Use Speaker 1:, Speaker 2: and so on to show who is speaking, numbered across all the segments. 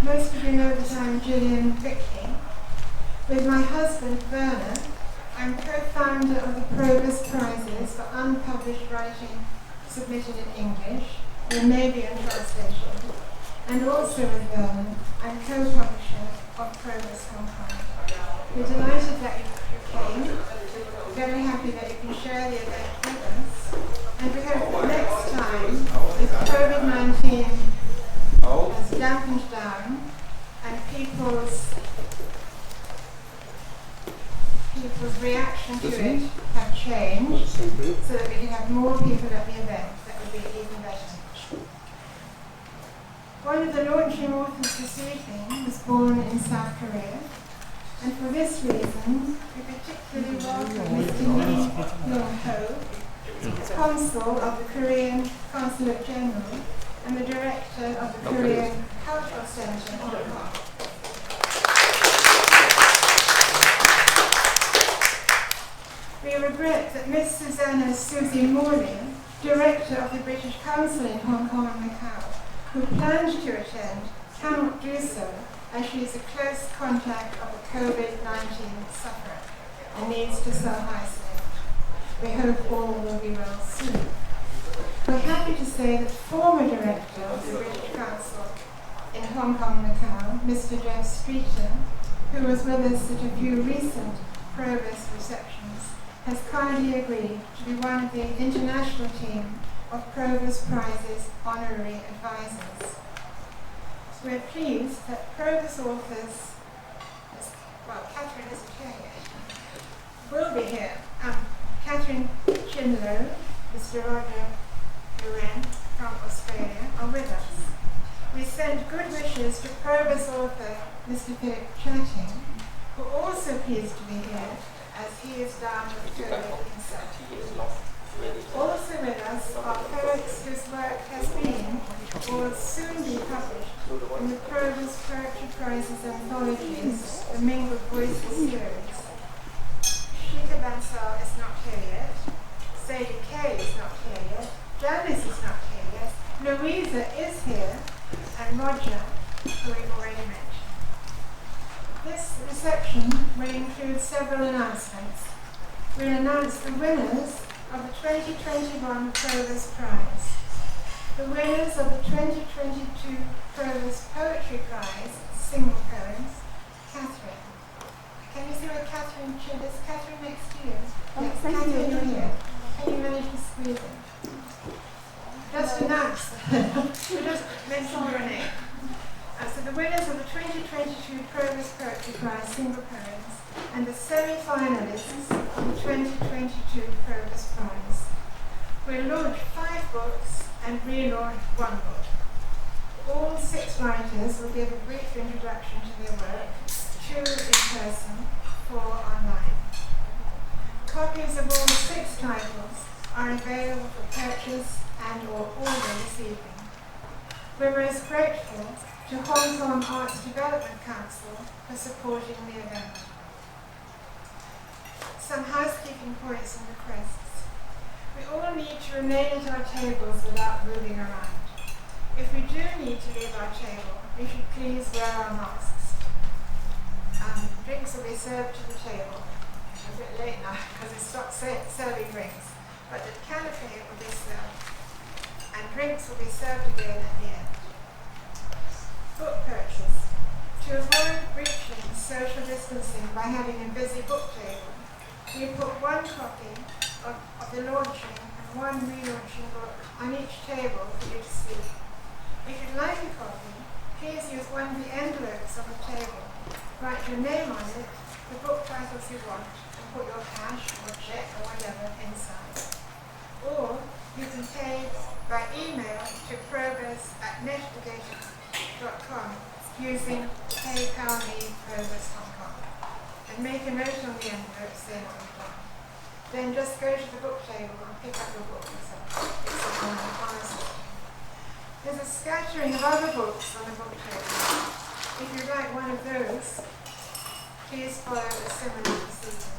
Speaker 1: most of you know that I'm Gillian Vicky. With my husband, Werner, I'm co-founder of the Proverse Prizes for unpublished writing submitted in English, or maybe in translation. And also with Werner, I'm co-publisher of Proverse Hong Kong. We're delighted that you came. Very happy that you can share the event with us. And we hope that next time, if COVID-19 has dampened down and people's reaction to it have changed, so that we can have more people at the event, that would be even better. One of the launching authors this evening was born in South Korea, and for this reason, we particularly welcome Mr. Lee Yong-ho, Consul of the Korean Consulate General and the Director of the Korean Cultural Center in Hong Kong. We regret that Miss Susanna Susie Morley, Director of the British Council in Hong Kong and Macau, who planned to attend, cannot do so, as she is a close contact of a COVID-19 sufferer and needs to self-isolate. We hope all will be well soon. We're happy to say that former Director of the British Council in Hong Kong and Macau, Mr. Jeff Streeter, who was with us at a few recent Proverse receptions, has kindly agreed to be one of the international team of Proverse Prize's honorary advisors. We're pleased that Proverse authors, well, Catherine isn't here yet, will be here. Catherine Chinlow, Mr. Roger Nguyen from Australia are with us. We send good wishes to Proverse author Mr. Philip Chatting, who also pleased to be here, as he is down with COVID himself. Also with us are poets whose work has been, or will soon be published, in the Proverse Poetry Prize's anthologies, the Mingled Voices series. Shika Bansal is not here yet, Sadie Kay is not here yet, Janice is not here yet, Louisa is here, and Roger, who we've already mentioned. This reception will include several announcements. We'll announce the winners of the 2021 Proverse Prize, the winners of the 2022 Proverse Poetry Prize, single poems, Catherine. Can you see where Catherine is? Catherine next to you?
Speaker 2: Oh,
Speaker 1: yes,
Speaker 2: thank
Speaker 1: Catherine,
Speaker 2: you.
Speaker 1: you're here. Can you manage to squeeze in? Just announce. We'll just mention your name. So the winners of the 2022 Proverse Poetry Prize single poems and the semi-finalists of the 2022 Proverse Prize. We'll launch 5 books and relaunch 1 book. All 6 writers will give a brief introduction to their work, 2 in person, 4 online. Copies of all 6 titles are available for purchase and or order this evening. We're most grateful to Hong Kong Arts Development Council for supporting the event. Some housekeeping points and requests. We all need to remain at our tables without moving around. If we do need to leave our table, we should please wear our masks. Drinks will be served to the table. A bit late now because we stopped serving drinks, but the canapé will be served, and drinks will be served again at the end. Book purchase. To avoid breaching social distancing by having a busy book table, we put 1 copy of the launching and 1 relaunching book on each table for you to see. If you'd like a copy, please use one of the envelopes on the table. Write your name on it, the book titles you want, and put your cash or check or whatever inside. Or you can pay by email to proverse@netivation.com using PayPal Me Proverse Hong Kong. And make a note on the envelope saying what you've done. Then just go to the book table and pick up your book yourself. Honestly. There's a scattering of other books on the book table. If you'd like one of those, please follow a similar procedure.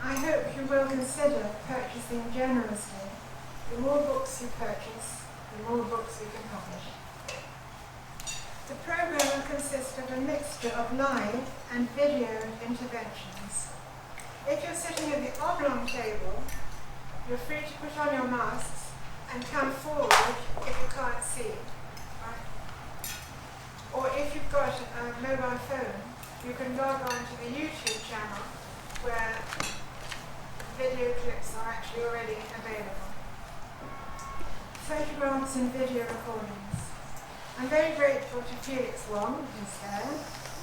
Speaker 1: I hope you will consider purchasing generously. The more books you purchase, the more books we can publish. The program will consist of a mixture of live and video interventions. If you're sitting at the oblong table, you're free to put on your masks and come forward if you can't see. Right? Or if you've got a mobile phone, you can log on to the YouTube channel where video clips are actually already available. Photographs and video recordings. I'm very grateful to Felix Wong, who's there,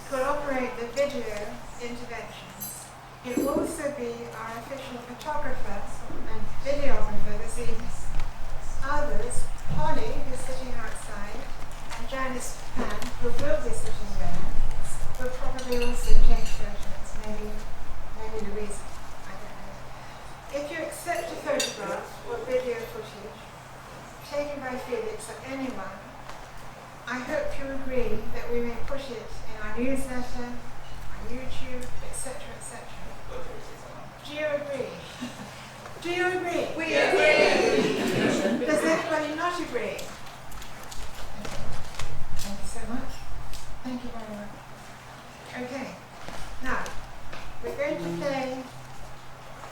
Speaker 1: who will operate the video interventions. He'll also be our official photographer and videographer this evening. Others, Holly, who's sitting outside, and Janice Pan, who will be sitting there, will probably also take photos, maybe Louise, I don't know. If you accept a photograph or video footage taken by Felix or anyone, I hope you agree that we may put it in our newsletter, on YouTube, etc., etc. Do you agree? Do you agree? We agree. Does anybody not agree? Okay. Thank you so much. Thank you very much. Okay. Now, we're going to play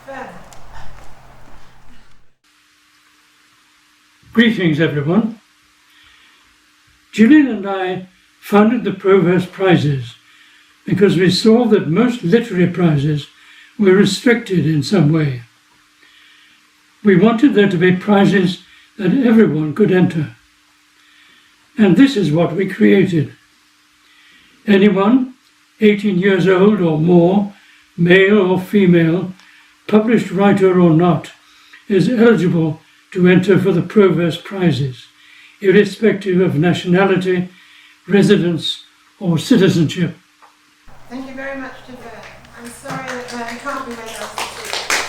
Speaker 1: Verna.
Speaker 2: Greetings, everyone. Julian and I founded the Proverse Prizes because we saw that most literary prizes were restricted in some way. We wanted there to be prizes that everyone could enter. And this is what we created. Anyone, 18 years old or more, male or female, published writer or not, is eligible to enter for the Proverse Prizes, irrespective of nationality, residence, or citizenship.
Speaker 1: Thank you very much to Vern. I'm sorry that Vern can't be with us this evening.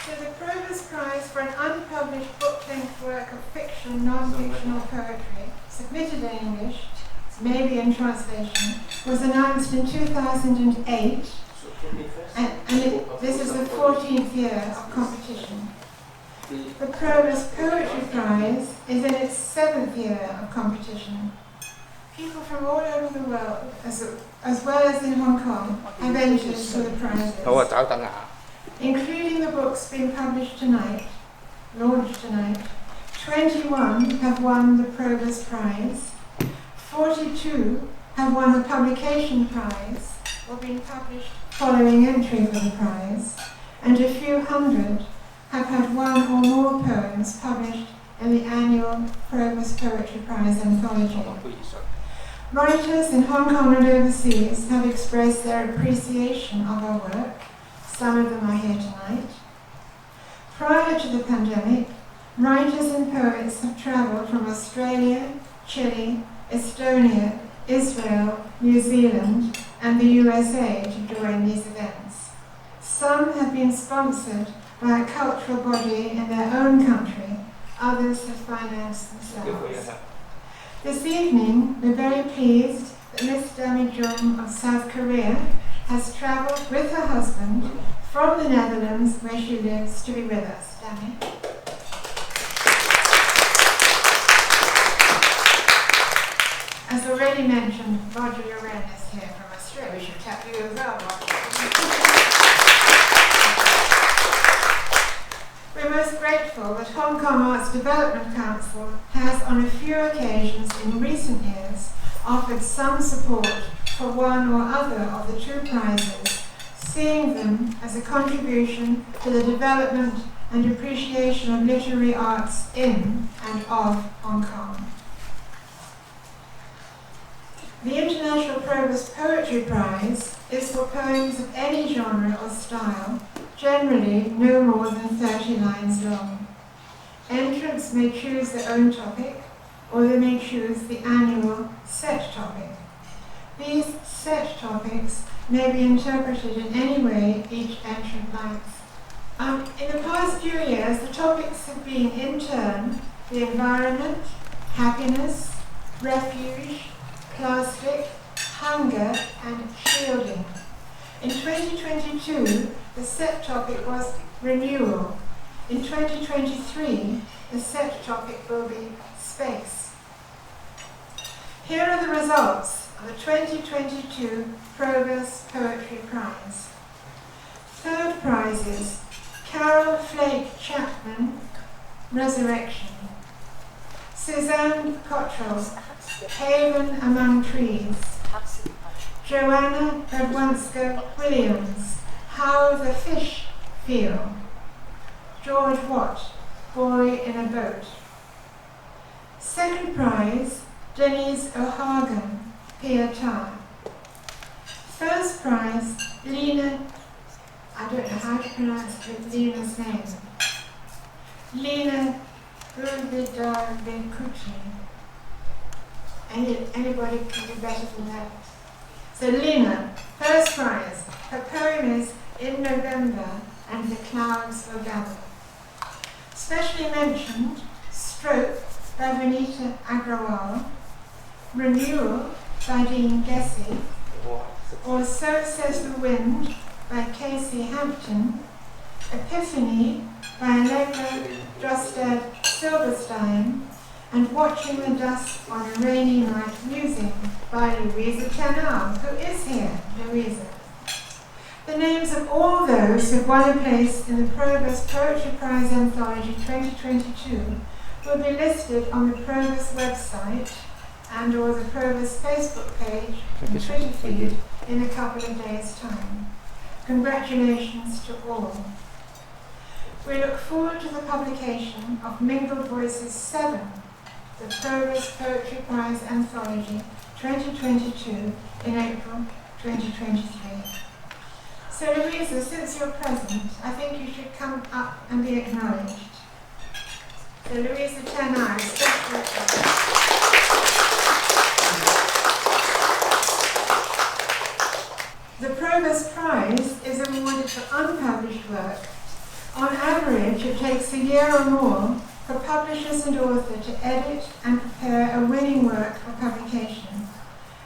Speaker 1: So the Proverse Prize for an unpublished book-length work of fiction, non-fictional poetry, submitted in English, maybe in translation, was announced in 2008, and this is the 14th year of competition. The Proverse Poetry Prize is in its 7th year of competition. People from all over the world, as well as in Hong Kong, have entered for the prizes, including the books being published tonight, launched tonight. 21 have won the Proverse Prize, 42 have won the Publication Prize, or been published following entry for the prize, and a few hundred have had one or more poems published in the annual Proverse Poetry Prize anthology. Writers in Hong Kong and overseas have expressed their appreciation of our work. Some of them are here tonight. Prior to the pandemic, writers and poets have travelled from Australia, Chile, Estonia, Israel, New Zealand, and the USA to join these events. Some have been sponsored by a cultural body in their own country, others have financed themselves. This evening, we're very pleased that Miss Dami Jung of South Korea has travelled with her husband from the Netherlands, where she lives, to be with us. Dami. As already mentioned, Roger Loren is here from Australia. We should tap you as well, Roger. We're most grateful that Hong Kong Arts Development Council has, on a few occasions in recent years, offered some support for one or other of the two prizes, seeing them as a contribution to the development and appreciation of literary arts in and of Hong Kong. The International Proverse Poetry Prize is for poems of any genre or style, generally no more than 30 lines long. Entrants may choose their own topic, or they may choose the annual set topic. These set topics may be interpreted in any way each entrant likes. In the past few years, the topics have been, in turn, the environment, happiness, refuge, plastic, hunger, and shielding. In 2022, the set topic was renewal. In 2023, the set topic will be space. Here are the results of the 2022 Proverse Poetry Prize. Third prizes: Carol Flake Chapman, Resurrection; Suzanne Cottrell, Haven Among Trees; Joanna Radwanska Williams, How the Fish Feel; George Watt, Boy in a Boat. Second prize, Denise O'Hagan, Pietà. First prize, Lena, I don't know how to pronounce Lena's name, Lena Gulbidar-Benkuchi. Anybody can do better than that. So Lena, first prize. Her poem is In November and the Clouds Will Gather. Specially mentioned, Stroke by Vinita Agrawal, Renewal by Dean Gessie, or So Says the Wind by Casey Hampton, Epiphany by Allegra Drostad Silverstein, and Watching the Dusk on a Rainy Night Musing by Louisa Tenard, who is here. Louisa. The names of all those who won a place in the Proverse Poetry Prize Anthology 2022 will be listed on the Proverse website and or the Proverse Facebook page and Twitter feed in a couple of days' time. Congratulations to all. We look forward to the publication of Mingled Voices 7, the Proverse Poetry Prize Anthology 2022 in April 2023. So Louisa, since you're present, I think you should come up and be acknowledged. So Louisa Tenard, the Proverse Prize is awarded for unpublished work. On average, it takes a year or more for publishers and authors to edit and prepare a winning work for publication.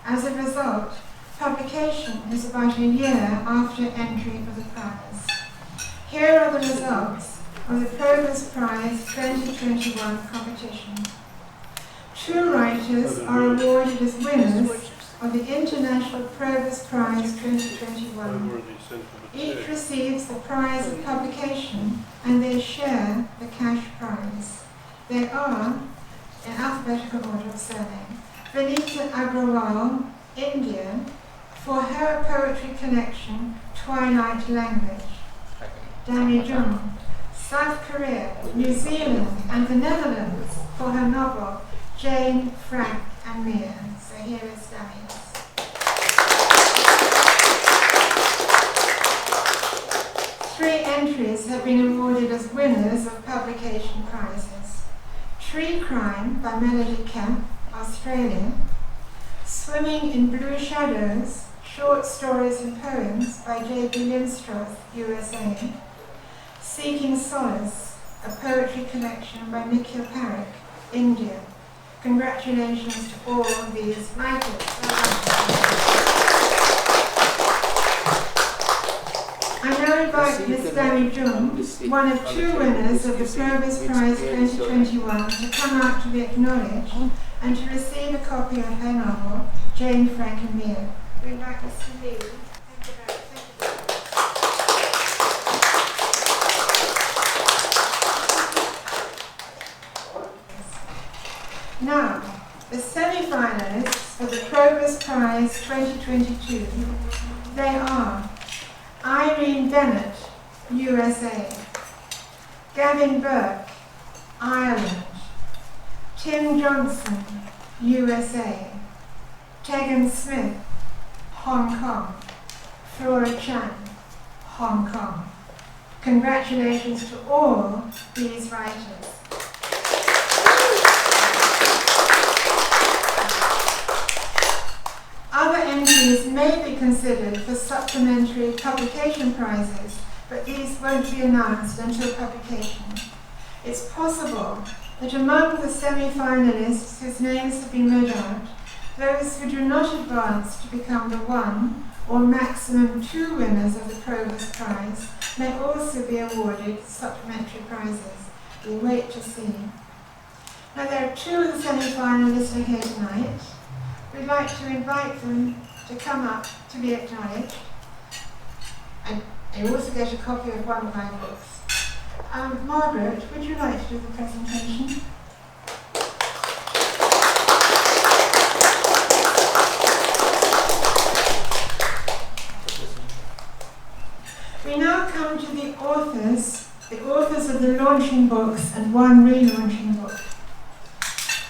Speaker 1: As a result, publication is about a year after entry for the prize. Here are the results of the Proverse Prize 2021 competition. 2 writers are awarded as winners of the International Proverse Prize 2021. Each receives the prize of publication and they share the cash prize. They are, in alphabetical order of surname, Vinita Agrawal, India, for her poetry collection Twilight Language; Dami, Jung, South Korea, New Zealand and the Netherlands, for her novel Jane, Frank and Mia. So here is Dami's. 3 entries have been awarded as winners of publication prizes. Tree Crime by Melody Kemp, Australia; Swimming in Blue Shadows, Short Stories and Poems by J.B. Linstroth, USA; Seeking Solace, a poetry collection by Nikhil Parekh, India. Congratulations to all these writers. I now invite Ms. Dami Jung, one of 2 winners of the Proverse Prize 2021, to come out to be acknowledged and to receive a copy of her novel, Jane, Frank and Mia. We invite Ms. Lee. Thank you very much. Now, the semi-finalists for the Proverse Prize 2022, they are Irene Bennett, USA; Gavin Burke, Ireland; Tim Johnson, USA; Tegan Smith, Hong Kong; Flora Chan, Hong Kong. Congratulations to all these writers. Other entries may be considered for supplementary publication prizes, but these won't be announced until publication. It's possible that among the semi-finalists whose names have been read out, those who do not advance to become the 1 or maximum 2 winners of the Proverse Prize may also be awarded supplementary prizes. We'll wait to see. Now there are 2 of the semi-finalists are here tonight. we'd like to invite them to come up to be acknowledged. And you also get a copy of one of my books. Margaret, would you like to do the presentation? We now come to the authors of the launching books and one relaunching book.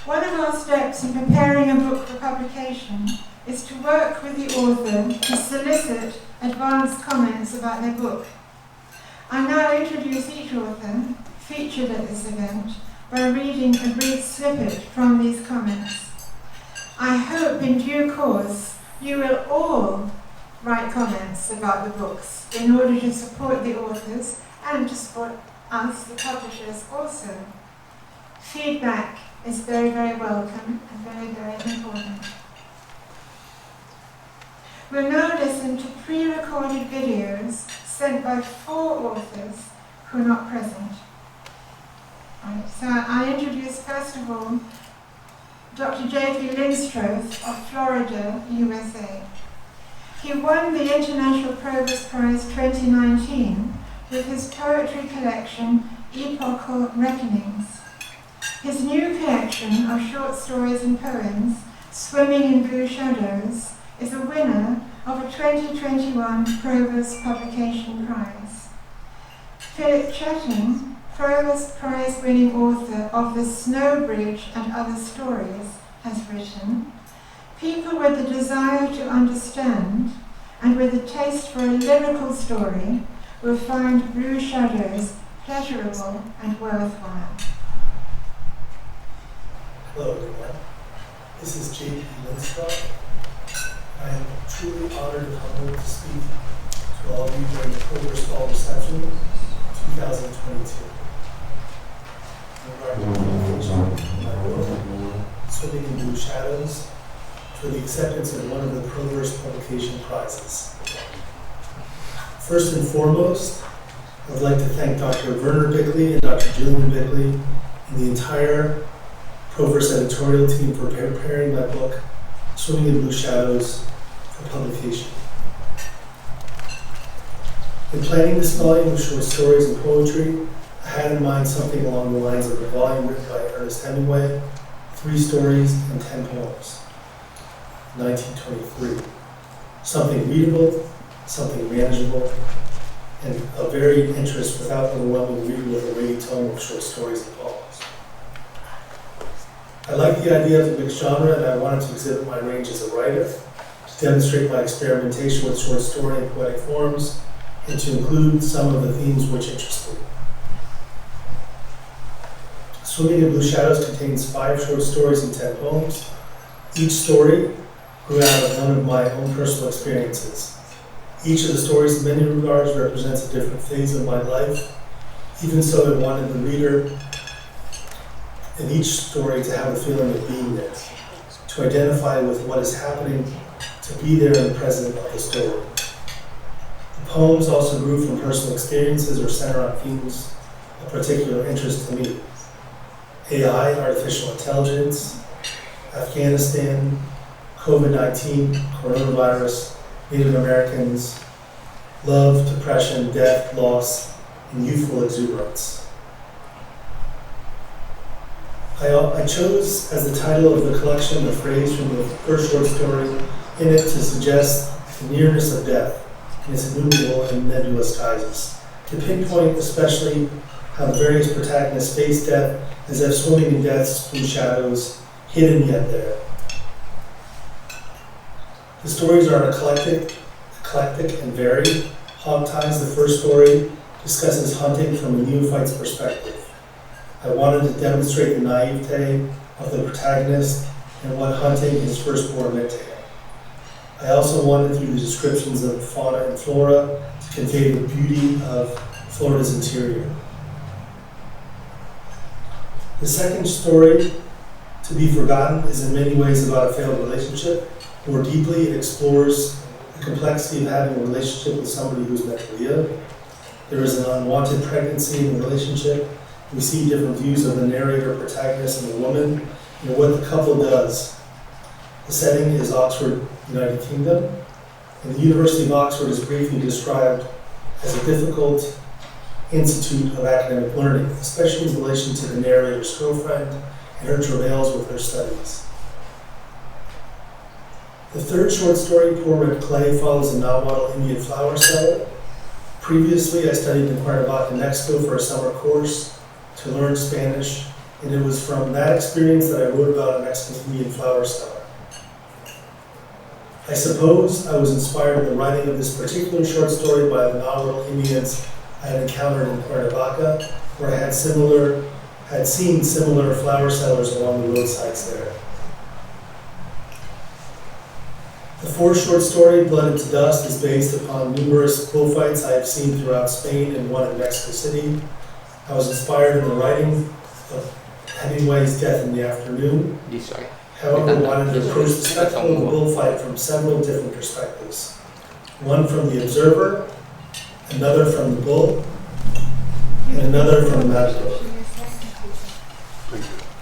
Speaker 1: One of our steps in preparing a book for publication is to work with the author to solicit advance comments about their book. I now introduce each author, featured at this event, by reading a brief snippet from these comments. I hope in due course you will all write comments about the books in order to support the authors and to support us, the publishers, also. Feedback is very, very welcome and very, very important. We'll now listen to pre-recorded videos sent by 4 authors who are not present. Right, so I introduce first of all Dr. J.P. Linstroth of Florida, USA. He won the International Proverse Prize 2019 with his poetry collection Epochal Reckonings. His new collection of short stories and poems, Swimming in Blue Shadows, is a winner of a 2021 Proverse Publication Prize. Philip Chetton, Proverse Prize winning author of The Snow Bridge and Other Stories, has written, people with the desire to understand and with a taste for a lyrical story will find Blue Shadows pleasurable and worthwhile.
Speaker 3: Hello everyone, this is J.P. Linstroth. I am truly honored and humbled to speak to all of you during the Proverse Autumn Reception 2022. In regard to the publication of my book, Swimming in Blue Shadows, for the acceptance of one of the Proverse Publication Prizes. First and foremost, I would like to thank Dr. Werner Bickley and Dr. Julian Bickley and the entire Proverse editorial team for preparing my book, Swimming in Blue Shadows, for publication. In planning this volume of short stories and poetry, I had in mind something along the lines of a volume written by Ernest Hemingway, 3 stories and 10 poems, 1923. Something readable, something manageable, and of varied interest without overwhelming reader with a weighty tome of short stories and poems. I like the idea of the mixed genre, and I wanted to exhibit my range as a writer, to demonstrate my experimentation with short story and poetic forms, and to include some of the themes which interest me. Swimming in Blue Shadows contains 5 short stories and 10 poems. Each story grew out of one of my own personal experiences. Each of the stories in many regards represents a different phase of my life. Even so, I wanted the reader in each story to have a feeling of being there, to identify with what is happening, to be there in the present of the story. The poems also grew from personal experiences or center on themes of particular interest to me. AI, artificial intelligence, Afghanistan, COVID-19, coronavirus, Native Americans, love, depression, death, loss, and youthful exuberance. I chose as the title of the collection a phrase from the first short story in it to suggest the nearness of death and its innumerable and nebulous guises, to pinpoint especially how the various protagonists face death as if swimming in death's blue shadows, hidden yet there. The stories are eclectic and varied. Hog Ties, the first story, discusses hunting from a neophyte's perspective. I wanted to demonstrate the naivete of the protagonist and what hunting his firstborn meant to him. I also wanted, through the descriptions of fauna and flora, to convey the beauty of Florida's interior. The second story, To Be Forgotten, is in many ways about a failed relationship. More deeply, it explores the complexity of having a relationship with somebody who's mentally ill. There is an unwanted pregnancy in the relationship. We see different views of the narrator, protagonist, and the woman, and what the couple does The setting is Oxford, United Kingdom, and the University of Oxford is briefly described as a difficult institute of academic learning, especially in relation to the narrator's girlfriend and her travails with her studies. The third short story, Poor Red Clay, follows a Nahuatl Indian flower seller. Previously, I studied in Cuernavaca, Mexico for a summer course to learn Spanish, and it was from that experience that I wrote about a Mexican Indian flower seller. I suppose I was inspired in the writing of this particular short story by the Nahuatl Indians I had encountered in Cuernavaca, where I had seen similar flower sellers along the roadsides there. The fourth short story, Blooded to Dust, is based upon numerous bullfights I have seen throughout Spain and one in Mexico City. I was inspired in the writing of Hemingway's Death in the Afternoon. However, wanted to approach the spectacle of the bullfight from several different perspectives. One from the observer, another from the bull, and another from the matador.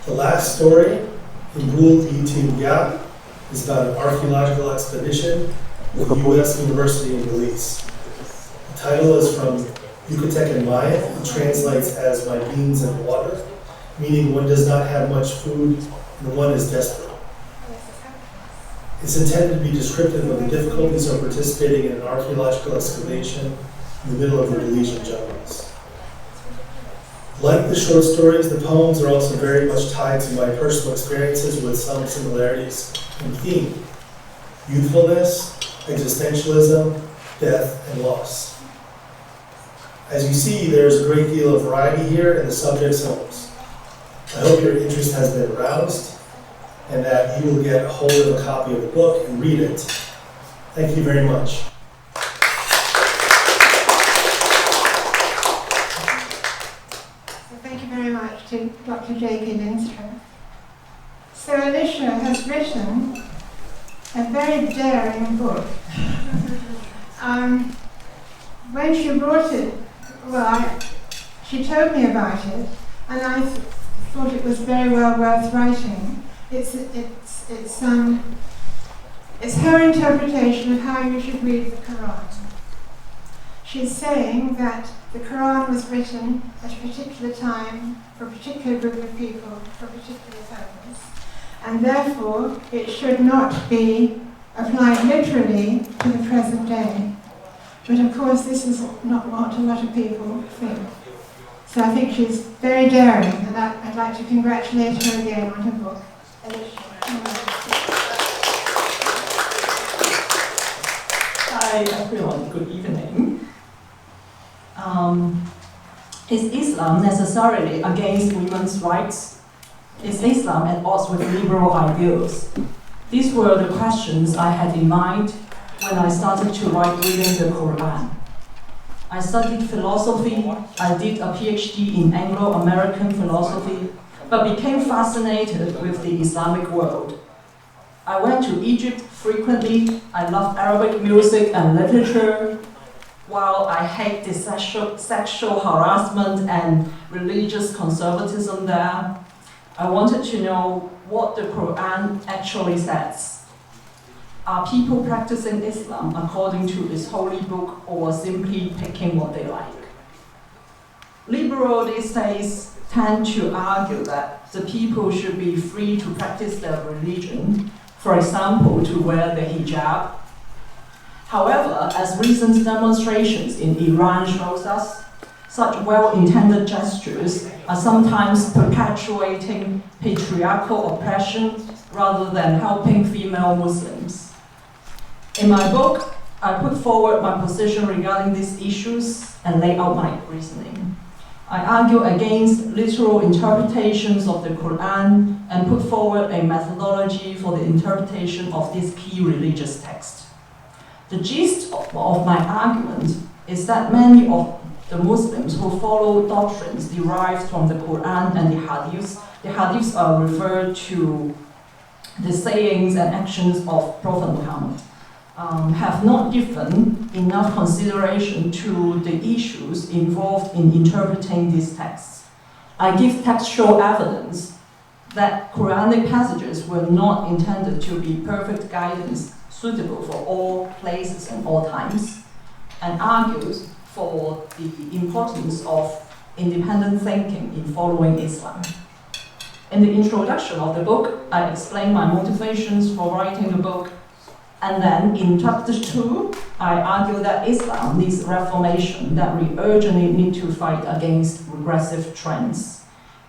Speaker 3: The last story, Imrul Eating Yap, is about an archaeological expedition with the U.S. University in Belize. The title is from Yucatecan Mayan and translates as "My beans and water," meaning one does not have much food and one is desperate. It's intended to be descriptive of the difficulties of participating in an archaeological excavation in the middle of the Belizean jungles. Like the short stories, the poems are also very much tied to my personal experiences with some similarities in theme: youthfulness, existentialism, death, and loss. As you see, there's a great deal of variety here in the subject's homes. I hope your interest has been aroused and that you will get a hold of a copy of the book and read it. Thank you very much.
Speaker 1: Thank you very much to Dr. J.P. Linstroth. So Alicia has written a very daring book. When she brought it, she told me about it, and I thought it was very well worth writing. It's her interpretation of how you should read the Qur'an. She's saying that the Qur'an was written at a particular time for a particular group of people for a particular purpose, and therefore it should not be applied literally to the present day. But of course this is not what a lot of people think. So I think she's very daring, and I'd like to congratulate her again on her book. Alicia.
Speaker 4: Hi everyone, good evening. Is Islam necessarily against women's rights? Is Islam at odds with liberal ideals? These were the questions I had in mind when I started to write reading the Qur'an. I studied philosophy, I did a PhD in Anglo-American philosophy, but became fascinated with the Islamic world. I went to Egypt frequently. I love Arabic music and literature. While I hate the sexual harassment and religious conservatism there, I wanted to know what the Qur'an actually says. Are people practicing Islam according to its holy book or simply picking what they like? Liberals these days tend to argue that the people should be free to practice their religion, for example, to wear the hijab. However, as recent demonstrations in Iran shows us, such well-intended gestures are sometimes perpetuating patriarchal oppression rather than helping female Muslims. In my book, I put forward my position regarding these issues and lay out my reasoning. I argue against literal interpretations of the Qur'an and put forward a methodology for the interpretation of this key religious text. The gist of my argument is that many of the Muslims who follow doctrines derived from the Qur'an and the hadiths are referred to the sayings and actions of Prophet Muhammad, have not given enough consideration to the issues involved in interpreting these texts. I give textual evidence that Quranic passages were not intended to be perfect guidance suitable for all places and all times, and argues for the importance of independent thinking in following Islam. In the introduction of the book, I explain my motivations for writing the book, and then in chapter 2, I argue that Islam needs reformation, that we urgently need to fight against regressive trends.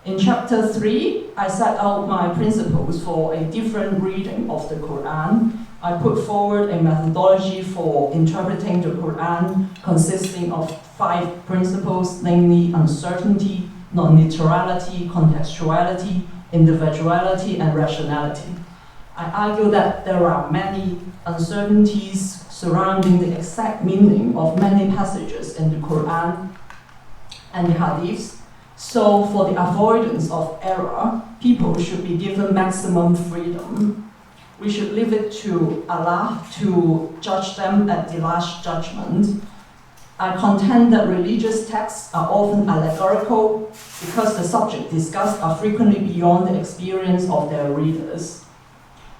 Speaker 4: In chapter 3, I set out my principles for a different reading of the Qur'an. I put forward a methodology for interpreting the Qur'an consisting of 5 principles, namely uncertainty, non-literality, contextuality, individuality, and rationality. I argue that there are many uncertainties surrounding the exact meaning of many passages in the Qur'an and the Hadiths. So for the avoidance of error, people should be given maximum freedom. We should leave it to Allah to judge them at the last judgment. I contend that religious texts are often allegorical because the subject discussed are frequently beyond the experience of their readers.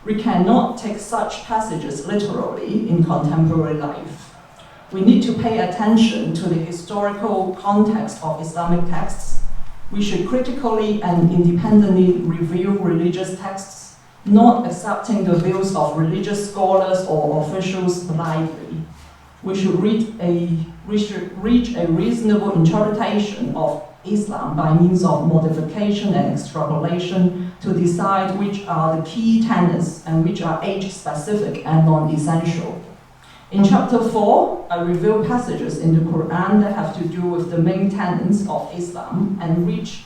Speaker 4: We cannot take such passages literally in contemporary life. We need to pay attention to the historical context of Islamic texts. We should critically and independently review religious texts, not accepting the views of religious scholars or officials blindly. We should reach a reasonable interpretation of Islam by means of modification and extrapolation to decide which are the key tenets and which are age-specific and non-essential. In chapter 4, I reveal passages in the Qur'an that have to do with the main tenets of Islam and reach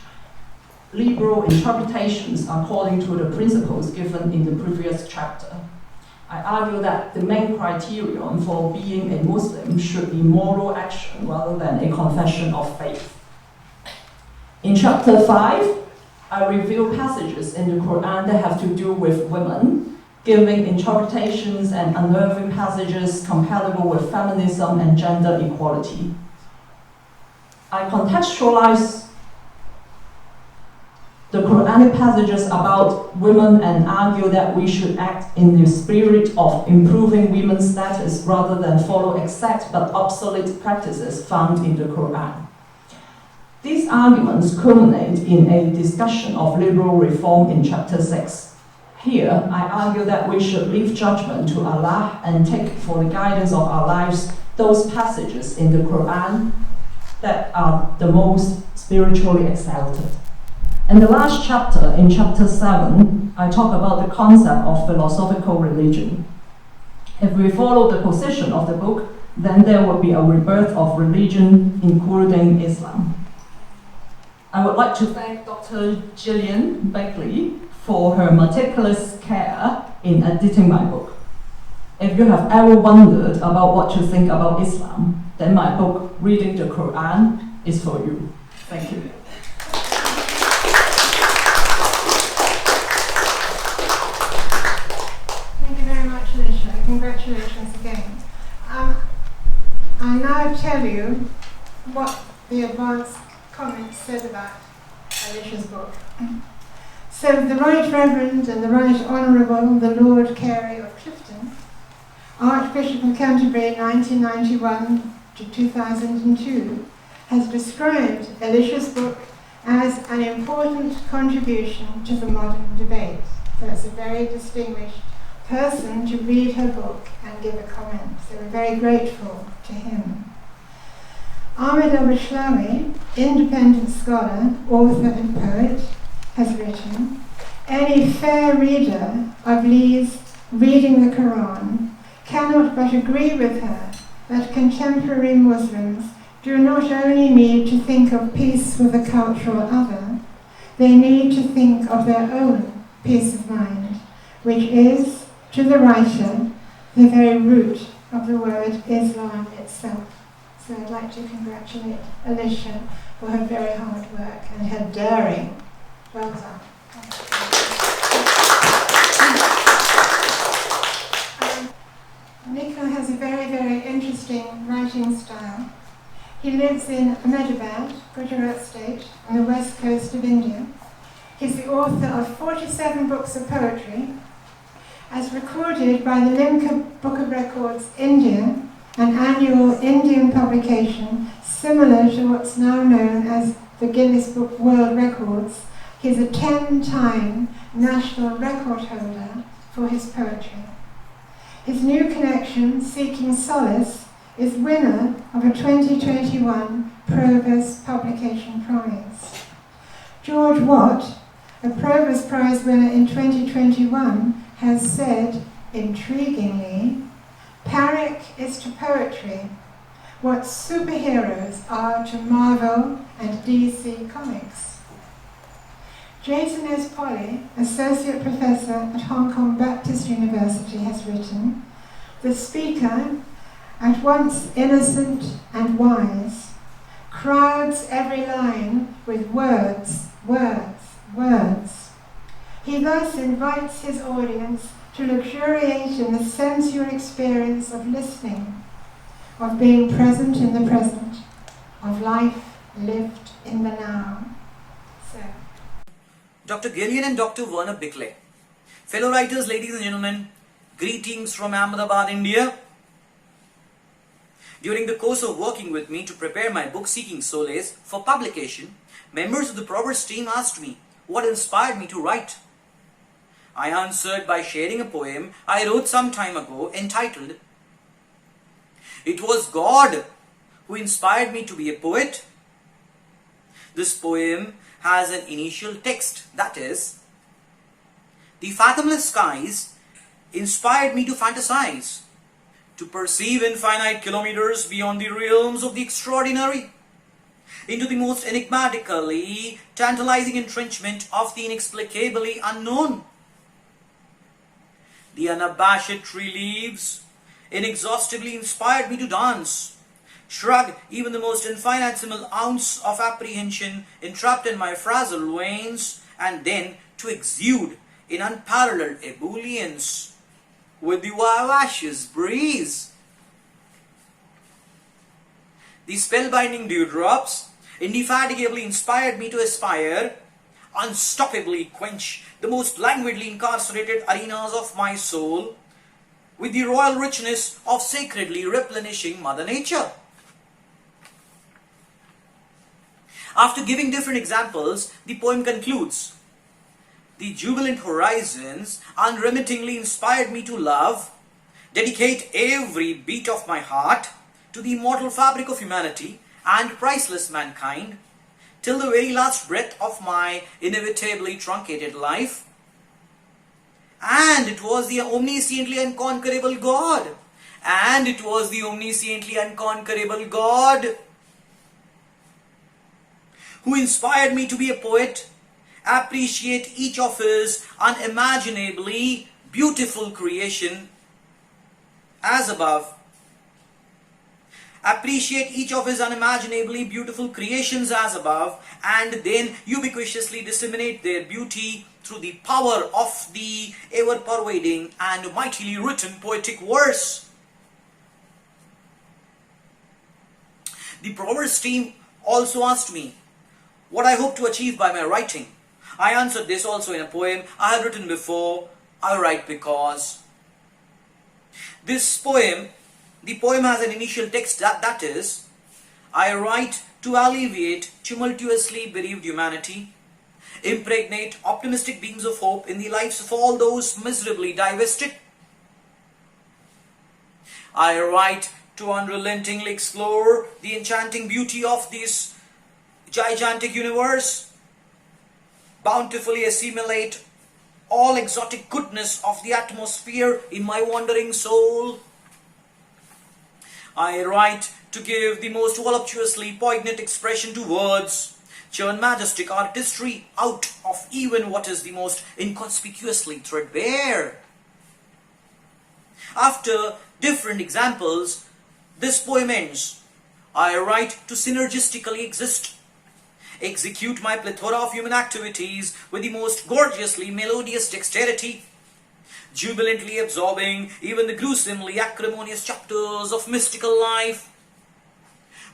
Speaker 4: liberal interpretations according to the principles given in the previous chapter. I argue that the main criterion for being a Muslim should be moral action rather than a confession of faith. In chapter 5, I reveal passages in the Qur'an that have to do with women, giving interpretations and unnerving passages compatible with feminism and gender equality. I contextualize the Quranic passages about women and argue that we should act in the spirit of improving women's status rather than follow exact but obsolete practices found in the Qur'an. These arguments culminate in a discussion of liberal reform in chapter 6. Here, I argue that we should leave judgment to Allah and take for the guidance of our lives those passages in the Qur'an that are the most spiritually exalted. In the last chapter, in chapter 7, I talk about the concept of philosophical religion. If we follow the position of the book, then there will be a rebirth of religion, including Islam. I would like to thank Dr. Gillian Beckley for her meticulous care in editing my book. If you have ever wondered about what to think about Islam, then my book, Reading the Qur'an, is for you. Thank you.
Speaker 1: Thank you very much, Alicia. Congratulations again. I now tell you what the advance comments said about Alicia's book. So the Right Reverend and the Right Honourable the Lord Carey of Clifton, Archbishop of Canterbury 1991 to 2002, has described Alicia's book as an important contribution to the modern debate. So it's a very distinguished person to read her book and give a comment. So we're very grateful to him. Ahmed Al-Bashlawi, independent scholar, author and poet, has written, any fair reader of Lee's Reading the Qur'an cannot but agree with her that contemporary Muslims do not only need to think of peace with the cultural other, they need to think of their own peace of mind, which is, to the writer, the very root of the word Islam itself. So I'd like to congratulate Alicia for her very hard work and her daring. Well done. Nikhil has a very, very interesting writing style. He lives in Ahmedabad, Gujarat state, on the west coast of India. He's the author of 47 books of poetry, as recorded by the Limca Book of Records India, an annual Indian publication similar to what's now known as the Guinness Book World Records. He's a 10-time national record holder for his poetry. His new connection, Seeking Solace, is winner of a 2021 Proverse Publication Prize. George Watt, a Proverse Prize winner in 2021, has said, intriguingly, Parekh is to poetry what superheroes are to Marvel and DC Comics. Jason S. Polly, Associate Professor at Hong Kong Baptist University, has written, the speaker, at once innocent and wise, crowds every line with words, words, words. He thus invites his audience to luxuriate in the sensual experience of listening, of being present in the present, of life lived in the now. So,
Speaker 5: Dr. Gillian and Dr. Werner Bickley. Fellow writers, ladies and gentlemen, greetings from Ahmedabad, India. During the course of working with me to prepare my book Seeking Solace for publication, members of the Proverse team asked me what inspired me to write. I answered by sharing a poem I wrote some time ago entitled, It was God who inspired me to be a poet. This poem has an initial text, that is, the fathomless skies inspired me to fantasize, to perceive infinite kilometers beyond the realms of the extraordinary, into the most enigmatically tantalizing entrenchment of the inexplicably unknown. The unabashed tree leaves inexhaustibly inspired me to dance, shrug even the most infinitesimal ounce of apprehension entrapped in my frazzled veins, and then to exude in unparalleled ebullience with the vivacious breeze. The spellbinding dewdrops indefatigably inspired me to aspire, unstoppably quench the most languidly incarcerated arenas of my soul with the royal richness of sacredly replenishing Mother Nature. After giving different examples, the poem concludes, the jubilant horizons unremittingly inspired me to love, dedicate every beat of my heart to the immortal fabric of humanity and priceless mankind, till the very last breath of my inevitably truncated life. And it was the omnisciently unconquerable God. And it was the omnisciently unconquerable God who inspired me to be a poet, appreciate each of his unimaginably beautiful creation as above. Appreciate each of his unimaginably beautiful creations as above, and then ubiquitously disseminate their beauty through the power of the ever-pervading and mightily written poetic verse. The Proverse team also asked me what I hope to achieve by my writing. I answered this also in a poem I have written before, I write because. This poem, the poem has an initial text that is, I write to alleviate tumultuously bereaved humanity, impregnate optimistic beams of hope in the lives of all those miserably divested. I write to unrelentingly explore the enchanting beauty of this gigantic universe, bountifully assimilate all exotic goodness of the atmosphere in my wandering soul. I write to give the most voluptuously poignant expression to words, churn majestic artistry out of even what is the most inconspicuously threadbare. After different examples, this poem ends. I write to synergistically exist, execute my plethora of human activities with the most gorgeously melodious dexterity, jubilantly absorbing even the gruesomely acrimonious chapters of mystical life.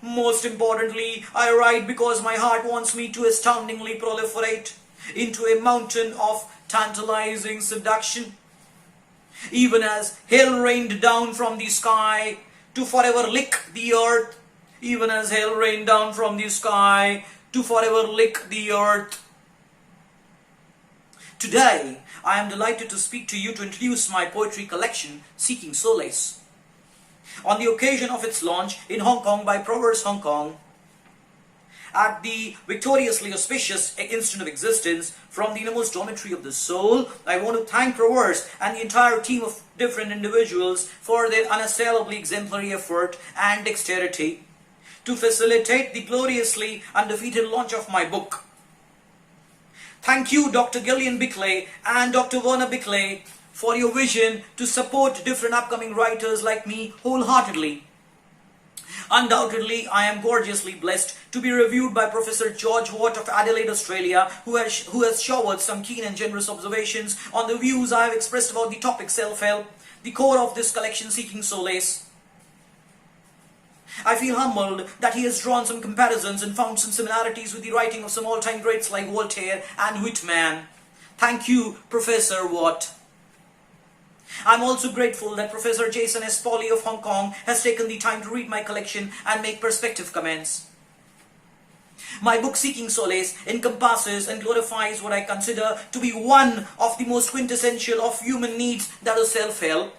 Speaker 5: Most importantly, I write because my heart wants me to astoundingly proliferate, into a mountain of tantalizing seduction. Even as hail rained down from the sky to forever lick the earth, even as hail rained down from the sky to forever lick the earth. Today, I am delighted to speak to you to introduce my poetry collection, Seeking Solace. On the occasion of its launch in Hong Kong by Proverse Hong Kong, at the victoriously auspicious instant of existence from the innermost dormitory of the soul, I want to thank Proverse and the entire team of different individuals for their unassailably exemplary effort and dexterity to facilitate the gloriously undefeated launch of my book. Thank you, Dr. Gillian Bickley and Dr. Werner Bickley, for your vision to support different upcoming writers like me wholeheartedly. Undoubtedly, I am gorgeously blessed to be reviewed by Professor George Watt of Adelaide, Australia, who has showered some keen and generous observations on the views I have expressed about the topic self-help, the core of this collection, Seeking Solace. I feel humbled that he has drawn some comparisons and found some similarities with the writing of some all-time greats like Voltaire and Whitman. Thank you, Professor Watt. I'm also grateful that Professor Jason S. Pauly of Hong Kong has taken the time to read my collection and make perspective comments. My book Seeking Solace encompasses and glorifies what I consider to be one of the most quintessential of human needs, that is self-help.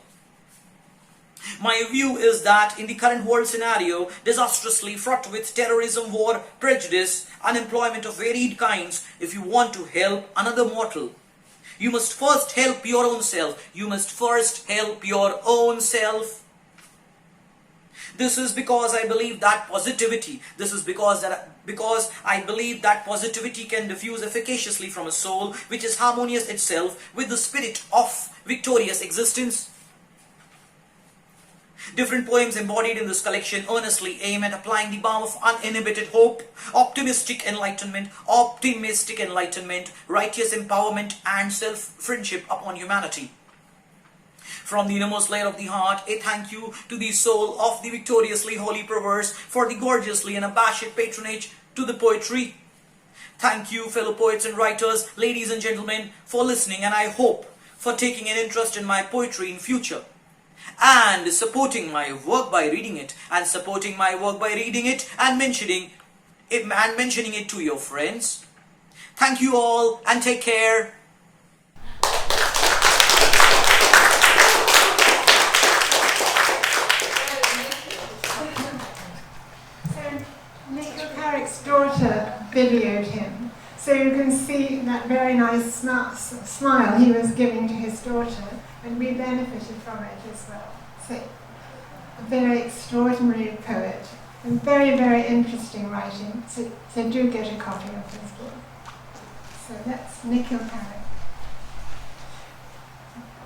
Speaker 5: My view is that in the current world scenario, disastrously fraught with terrorism, war, prejudice, unemployment of varied kinds, if you want to help another mortal, you must first help your own self. You must first help your own self. This is because I believe that positivity, because I believe that positivity can diffuse efficaciously from a soul which is harmonious itself with the spirit of victorious existence. Different poems embodied in this collection earnestly aim at applying the balm of uninhibited hope, optimistic enlightenment, righteous empowerment, and self-friendship upon humanity. From the innermost layer of the heart, a thank you to the soul of the victoriously holy Proverse for the gorgeously and abashed patronage to the poetry. Thank you, fellow poets and writers, ladies and gentlemen, for listening, and I hope for taking an interest in my poetry in future, and supporting my work by reading it, and mentioning it to your friends. Thank you all, and take care.
Speaker 1: So Nikhil Parekh's daughter videoed him, so you can see that very nice smile he was giving to his daughter, and we benefited from it as well. So, a very extraordinary poet, and very, very interesting writing, so do get a copy of his book. So that's Nikhil Parekh.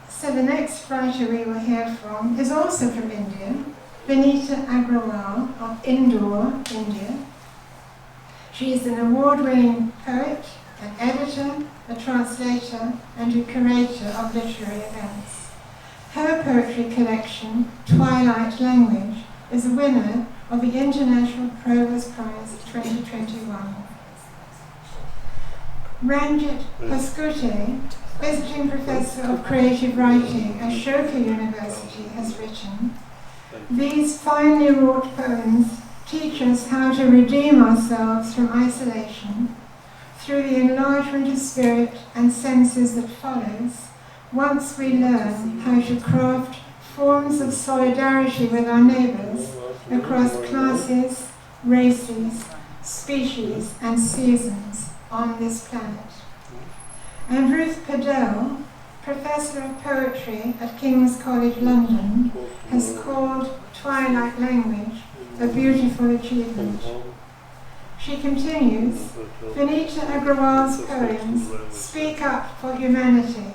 Speaker 1: So the next writer we will hear from is also from India, Vinita Agrawal of Indore, India. She is an award-winning poet, an editor, a translator, and a curator of literary events. Her poetry collection, Twilight Language, is a winner of the International Proverse Prize 2021. Ranjit Paskute, visiting professor of creative writing at Ashoka University, has written, "These finely wrought poems teach us how to redeem ourselves from isolation through the enlargement of spirit and senses that follows once we learn how to craft forms of solidarity with our neighbours across classes, races, species and seasons on this planet." And Ruth Padell, Professor of Poetry at King's College London, has called Twilight Language a beautiful achievement. She continues, "Vinita Agrawal's poems speak up for humanity,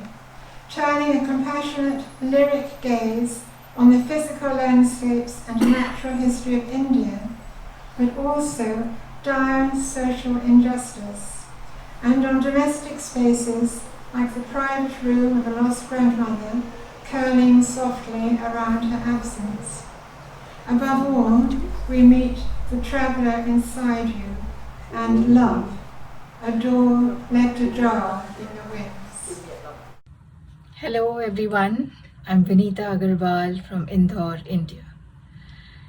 Speaker 1: turning a compassionate lyric gaze on the physical landscapes and natural history of India, but also dire social injustice, and on domestic spaces like the private room of a lost grandmother curling softly around her absence. Above all, we meet the traveller inside you and love, a door left ajar in the winds.
Speaker 6: Hello everyone, I'm Vinita Agrawal from Indore, India.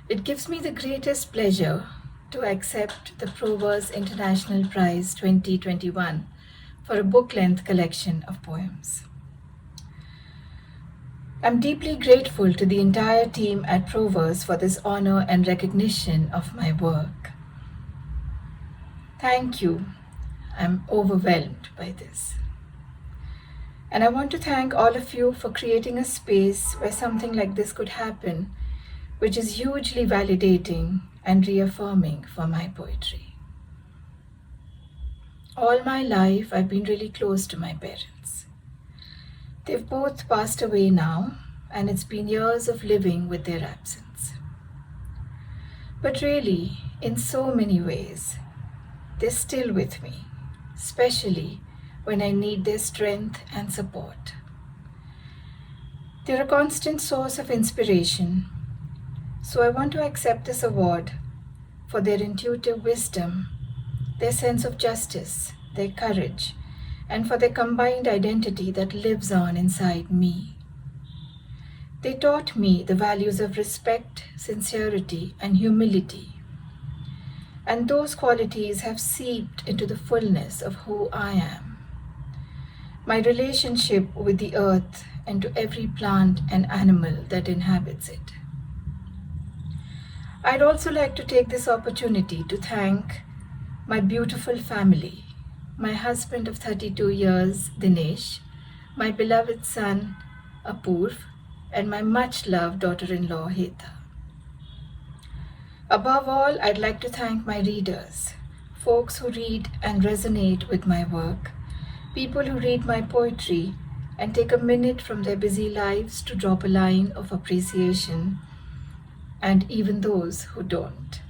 Speaker 6: It gives me the greatest pleasure to accept the Proverse International Prize 2021 for a book-length collection of poems. I'm deeply grateful to the entire team at Proverse for this honor and recognition of my work. Thank you. I'm overwhelmed by this. And I want to thank all of you for creating a space where something like this could happen, which is hugely validating and reaffirming for my poetry. All my life, I've been really close to my parents. They've both passed away now, and it's been years of living with their absence. But really, in so many ways, they're still with me, especially when I need their strength and support. They're a constant source of inspiration, so I want to accept this award for their intuitive wisdom, their sense of justice, their courage, and for their combined identity that lives on inside me. They taught me the values of respect, sincerity, and humility, and those qualities have seeped into the fullness of who I am. My relationship with the earth and to every plant and animal that inhabits it. I'd also like to take this opportunity to thank my beautiful family, my husband of 32 years, Dinesh, my beloved son, Apurv, and my much-loved daughter-in-law, Heta. Above all, I'd like to thank my readers, folks who read and resonate with my work, people who read my poetry and take a minute from their busy lives to drop a line of appreciation, and even those who don't.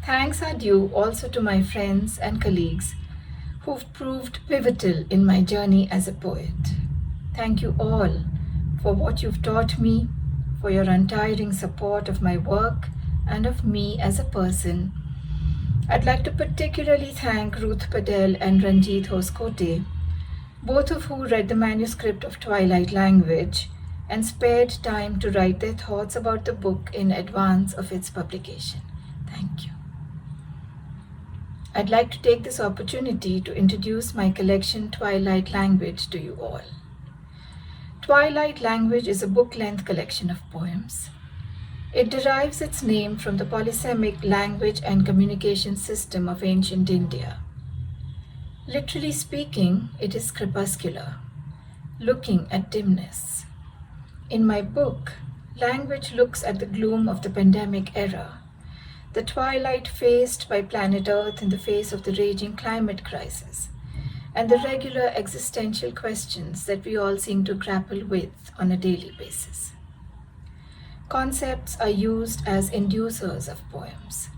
Speaker 6: Thanks are due also to my friends and colleagues who've proved pivotal in my journey as a poet. Thank you all for what you've taught me, for your untiring support of my work and of me as a person. I'd like to particularly thank Ruth Padel and Ranjit Hoskote, both of who read the manuscript of Twilight Language and spared time to write their thoughts about the book in advance of its publication. Thank you. I'd like to take this opportunity to introduce my collection Twilight Language to you all. Twilight Language is a book-length collection of poems. It derives its name from the polysemic language and communication system of ancient India. Literally speaking, it is crepuscular, looking at dimness. In my book, language looks at the gloom of the pandemic era, the twilight faced by planet Earth in the face of the raging climate crisis, and the regular existential questions that we all seem to grapple with on a daily basis. Concepts are used as inducers of poems.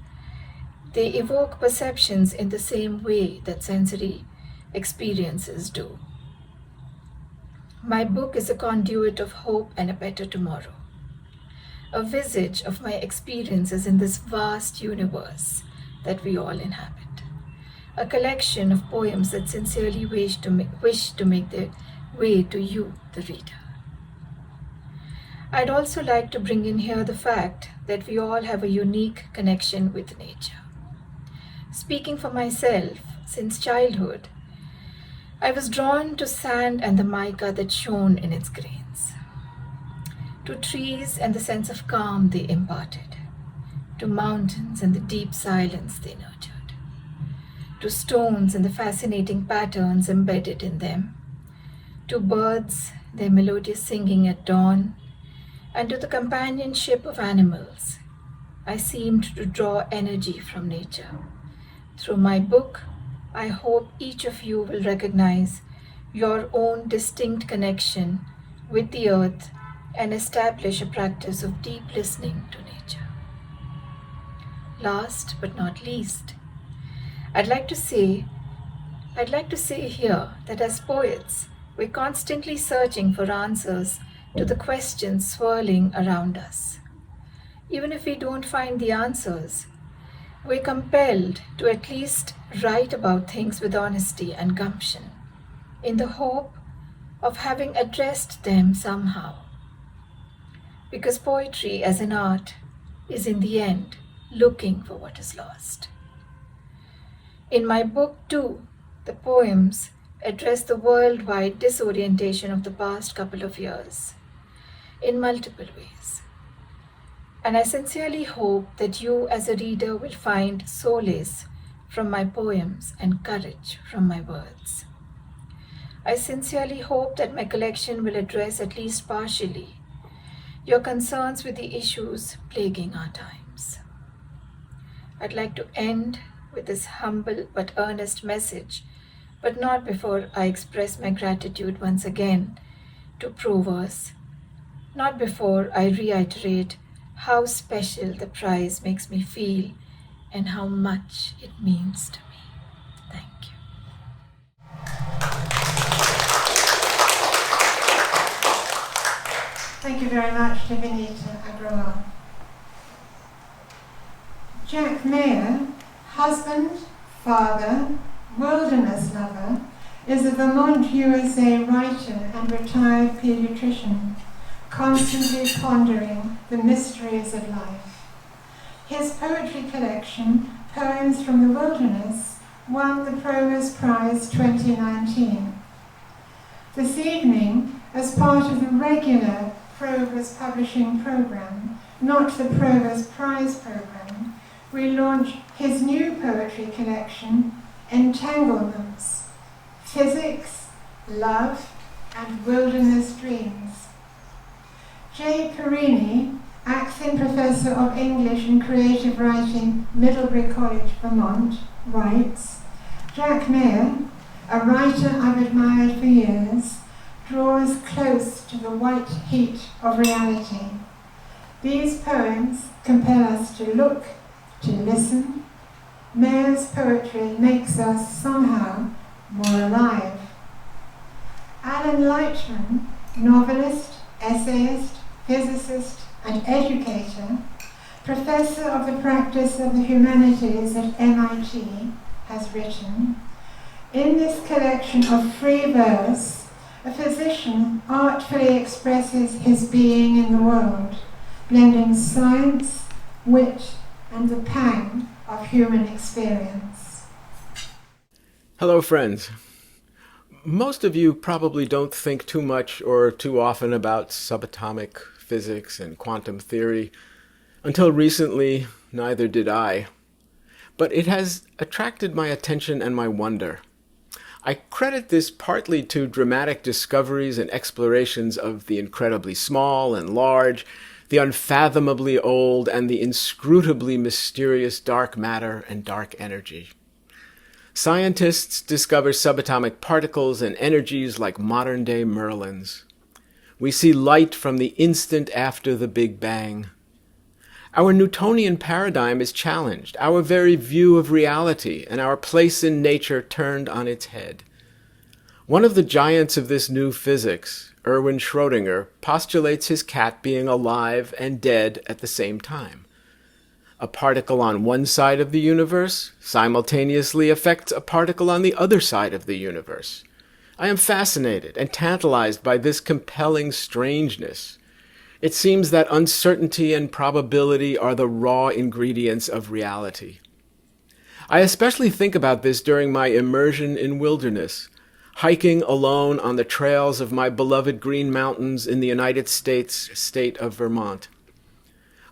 Speaker 6: They evoke perceptions in the same way that sensory experiences do. My book is a conduit of hope and a better tomorrow, a visage of my experiences in this vast universe that we all inhabit, a collection of poems that sincerely wish to make their way to you, the reader. I'd also like to bring in here the fact that we all have a unique connection with nature. Speaking for myself, since childhood, I was drawn to sand and the mica that shone in its grains, to trees and the sense of calm they imparted, to mountains and the deep silence they nurtured, to stones and the fascinating patterns embedded in them, to birds, their melodious singing at dawn, and to the companionship of animals. I seemed to draw energy from nature. Through my book, I hope each of you will recognize your own distinct connection with the earth and establish a practice of deep listening to nature. Last but not least, I'd like to say here that as poets, we're constantly searching for answers to the questions swirling around us. Even if we don't find the answers, we're compelled to at least write about things with honesty and gumption, in the hope of having addressed them somehow. Because poetry as an art is in the end looking for what is lost. In my book too, the poems address the worldwide disorientation of the past couple of years in multiple ways. And I sincerely hope that you as a reader will find solace from my poems and courage from my words. I sincerely hope that my collection will address at least partially your concerns with the issues plaguing our times. I'd like to end with this humble but earnest message, but not before I express my gratitude once again to Proverse, not before I reiterate how special the prize makes me feel and how much it means to me. Thank you.
Speaker 1: Thank you very much to Vinita Agrawal. Jack Mayer, husband, father, wilderness lover, is a Vermont, USA writer and retired pediatrician, constantly pondering the mysteries of life. His poetry collection, Poems from the Wilderness, won the Proverse Prize 2019. This evening, as part of the regular Proverse publishing program, not the Proverse Prize program, we launch his new poetry collection, Entanglements, Physics, Love, and Wilderness Dreams. J. Perini, acting professor of English and creative writing, Middlebury College, Vermont, writes, Jack Mayer, a writer I've admired for years, draws close to the white heat of reality. These poems compel us to look, to listen. Mayer's poetry makes us somehow more alive. Alan Lightman, novelist, essayist, physicist, and educator, professor of the practice of the humanities at MIT, has written, in this collection of free verse, a physician artfully expresses his being in the world, blending science, wit, and the pang of human experience.
Speaker 7: Hello, friends. Most of you probably don't think too much or too often about subatomic physics and quantum theory. Until recently, neither did I. But it has attracted my attention and my wonder. I credit this partly to dramatic discoveries and explorations of the incredibly small and large, the unfathomably old, and the inscrutably mysterious dark matter and dark energy. Scientists discover subatomic particles and energies like modern-day Merlins. We see light from the instant after the Big Bang. Our Newtonian paradigm is challenged, our very view of reality and our place in nature turned on its head. One of the giants of this new physics, Erwin Schrödinger, postulates his cat being alive and dead at the same time. A particle on one side of the universe simultaneously affects a particle on the other side of the universe. I am fascinated and tantalized by this compelling strangeness. It seems that uncertainty and probability are the raw ingredients of reality. I especially think about this during my immersion in wilderness, hiking alone on the trails of my beloved Green Mountains in the United States state of Vermont.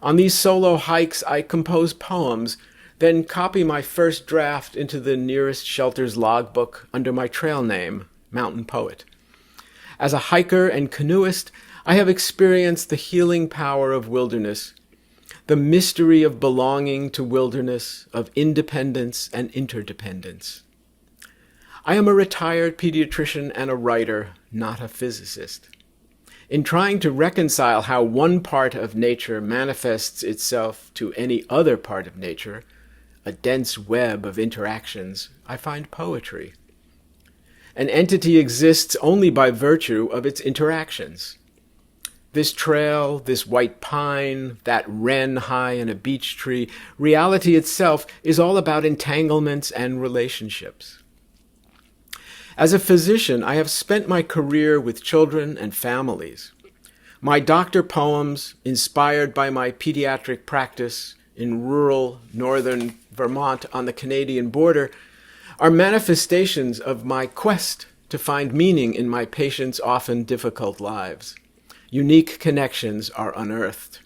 Speaker 7: On these solo hikes, I compose poems, then copy my first draft into the nearest shelter's logbook under my trail name, Mountain Poet. As a hiker and canoeist, I have experienced the healing power of wilderness, the mystery of belonging to wilderness, of independence and interdependence. I am a retired pediatrician and a writer, not a physicist. In trying to reconcile how one part of nature manifests itself to any other part of nature, a dense web of interactions, I find poetry. An entity exists only by virtue of its interactions. This trail, this white pine, that wren high in a beech tree, reality itself is all about entanglements and relationships. As a physician, I have spent my career with children and families. My doctor poems, inspired by my pediatric practice in rural northern Vermont on the Canadian border, are manifestations of my quest to find meaning in my patients' often difficult lives. Unique connections are unearthed.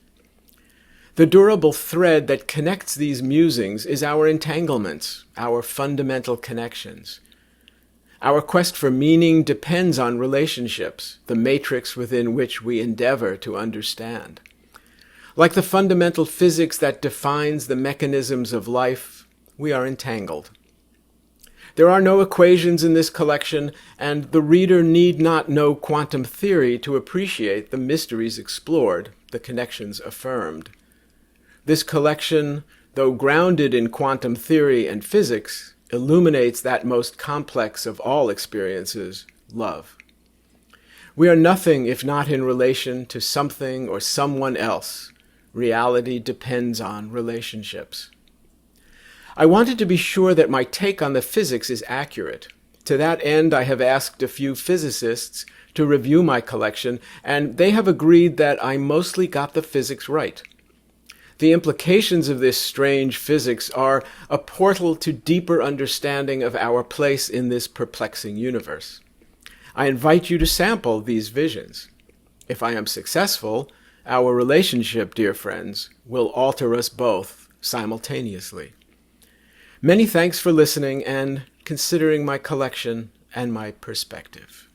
Speaker 7: The durable thread that connects these musings is our entanglements, our fundamental connections. Our quest for meaning depends on relationships, the matrix within which we endeavor to understand. Like the fundamental physics that defines the mechanisms of life, we are entangled. There are no equations in this collection, and the reader need not know quantum theory to appreciate the mysteries explored, the connections affirmed. This collection, though grounded in quantum theory and physics, illuminates that most complex of all experiences, love. We are nothing if not in relation to something or someone else. Reality depends on relationships. I wanted to be sure that my take on the physics is accurate. To that end, I have asked a few physicists to review my collection, and they have agreed that I mostly got the physics right. The implications of this strange physics are a portal to deeper understanding of our place in this perplexing universe. I invite you to sample these visions. If I am successful, our relationship, dear friends, will alter us both simultaneously. Many thanks for listening and considering my collection and my perspective.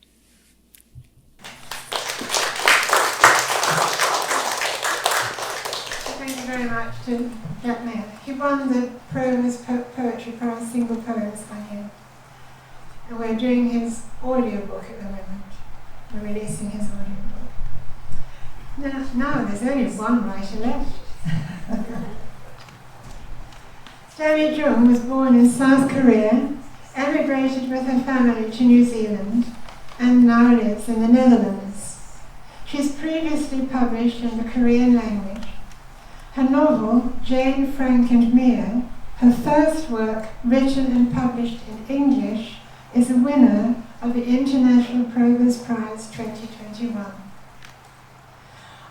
Speaker 1: Thank you very much to Jack Mayer. He won the Proverse Poetry Prize single poems by him. And we're doing his audiobook at the moment. We're releasing his audiobook. Now there's only one writer left. Dami Jung was born in South Korea, emigrated with her family to New Zealand, and now lives in the Netherlands. She's previously published in the Korean language. Her novel, Jane, Frank and Mia, her first work written and published in English, is a winner of the International Proverse Prize 2021.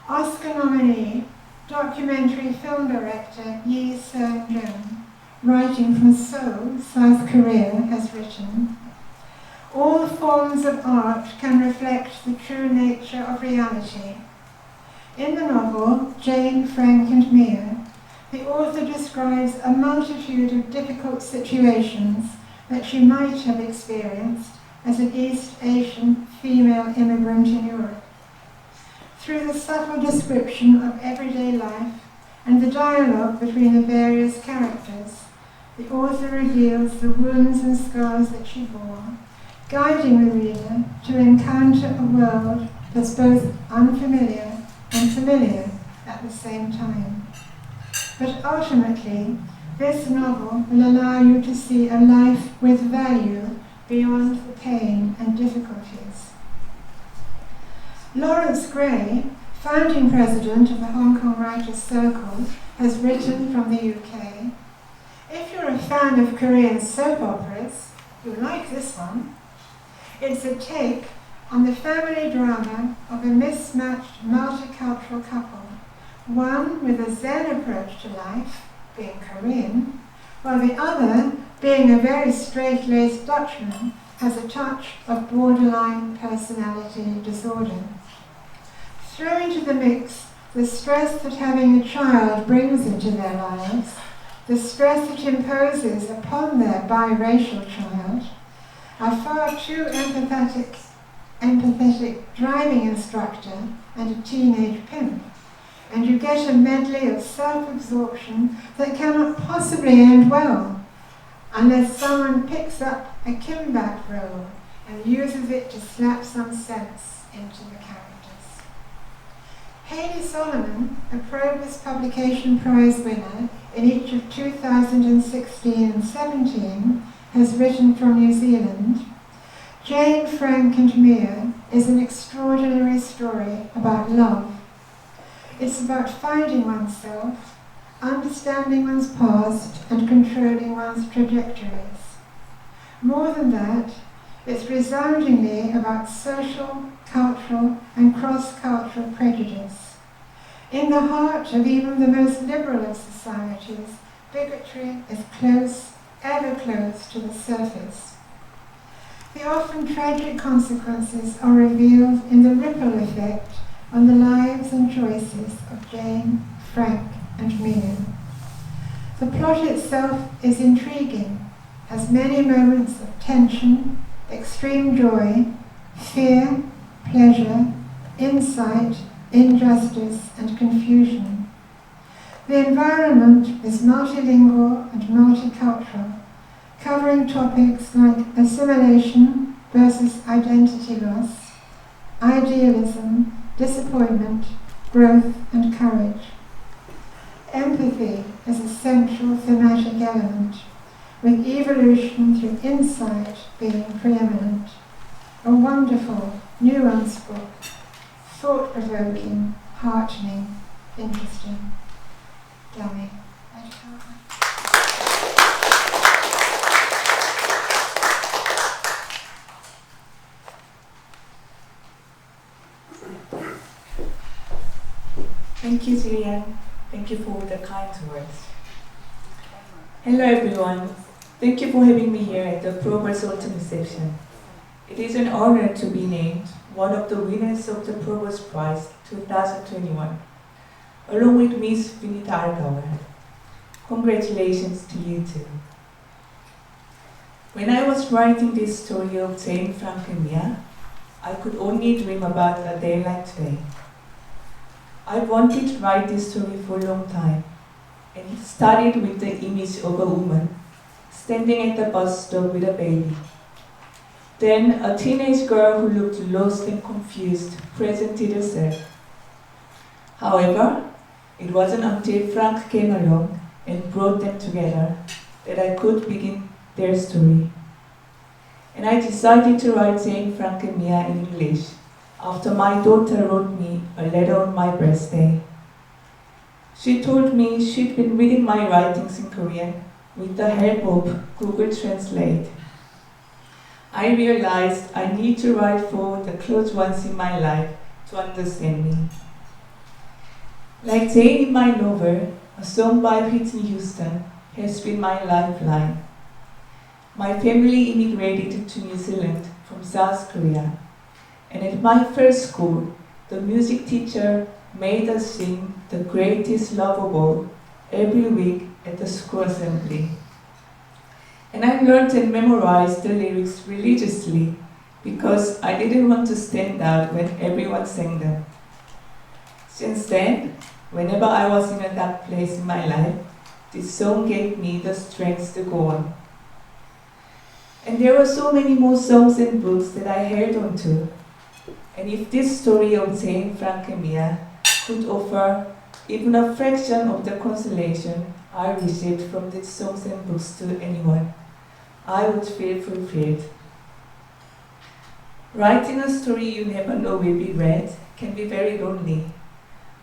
Speaker 1: Oscar nominee, documentary film director Yi Seung-jung, writing from Seoul, South Korea, has written, "All forms of art can reflect the true nature of reality." In the novel, Jane, Frank and Mia, the author describes a multitude of difficult situations that she might have experienced as an East Asian female immigrant in Europe. Through the subtle description of everyday life and the dialogue between the various characters, the author reveals the wounds and scars that she bore, guiding the reader to encounter a world that's both unfamiliar and familiar at the same time. But ultimately, this novel will allow you to see a life with value beyond the pain and difficulties. Lawrence Gray, founding president of the Hong Kong Writers' Circle, has written from the UK, "If you're a fan of Korean soap operas, you'll like this one. It's a take on the family drama of a mismatched multicultural couple, one with a Zen approach to life, being Korean, while the other, being a very straight-laced Dutchman, has a touch of borderline personality disorder. Throw into the mix the stress that having a child brings into their lives, the stress it imposes upon their biracial child, a far too empathetic driving instructor and a teenage pimp, and you get a medley of self-absorption that cannot possibly end well, unless someone picks up a Kimbap roll and uses it to slap some sense into the characters." Hayley Solomon, a Proverse Publication Prize winner in each of 2016 and 17, has written from New Zealand, "Jane, Frank and Mia is an extraordinary story about love. It's about finding oneself, understanding one's past, and controlling one's trajectories. More than that, it's resoundingly about social, cultural, and cross-cultural prejudice. In the heart of even the most liberal of societies, bigotry is close, ever close to the surface. The often tragic consequences are revealed in the ripple effect on the lives and choices of Jane, Frank, and Mia. The plot itself is intriguing, has many moments of tension, extreme joy, fear, pleasure, insight, injustice, and confusion. The environment is multilingual and multicultural, covering topics like assimilation versus identity loss, idealism, disappointment, growth, and courage. Empathy is a central thematic element, with evolution through insight being preeminent. A wonderful, nuanced book, thought-provoking, heartening, interesting. Dami.
Speaker 8: Thank you, Jillian. Thank you for the kind words. Hello, everyone. Thank you for having me here at the Proverse Autumn Reception. It is an honor to be named one of the winners of the Proverse Prize 2021, along with Miss Vinita Agrawal. Congratulations to you too. When I was writing this story of Jane, Frank, and Mia, I could only dream about a day like today. I wanted to write this story for a long time, and it started with the image of a woman standing at the bus stop with a baby. Then a teenage girl who looked lost and confused presented herself. However, it wasn't until Frank came along and brought them together that I could begin their story. And I decided to write Jane, Frank, and Mia in English after my daughter wrote me a letter on my birthday. She told me she'd been reading my writings in Korean with the help of Google Translate. I realized I need to write for the close ones in my life to understand me. Like Jane in my novel, a song by Whitney Houston has been my lifeline. My family immigrated to New Zealand from South Korea, and at my first school, the music teacher made us sing The Greatest Love of All every week at the school assembly. And I learned and memorized the lyrics religiously because I didn't want to stand out when everyone sang them. Since then, whenever I was in a dark place in my life, this song gave me the strength to go on. And there were so many more songs and books that I held on to. And if this story of Jane, Frank, and Mia could offer even a fraction of the consolation I received from these songs and books to anyone, I would feel fulfilled. Writing a story you never know will be read can be very lonely.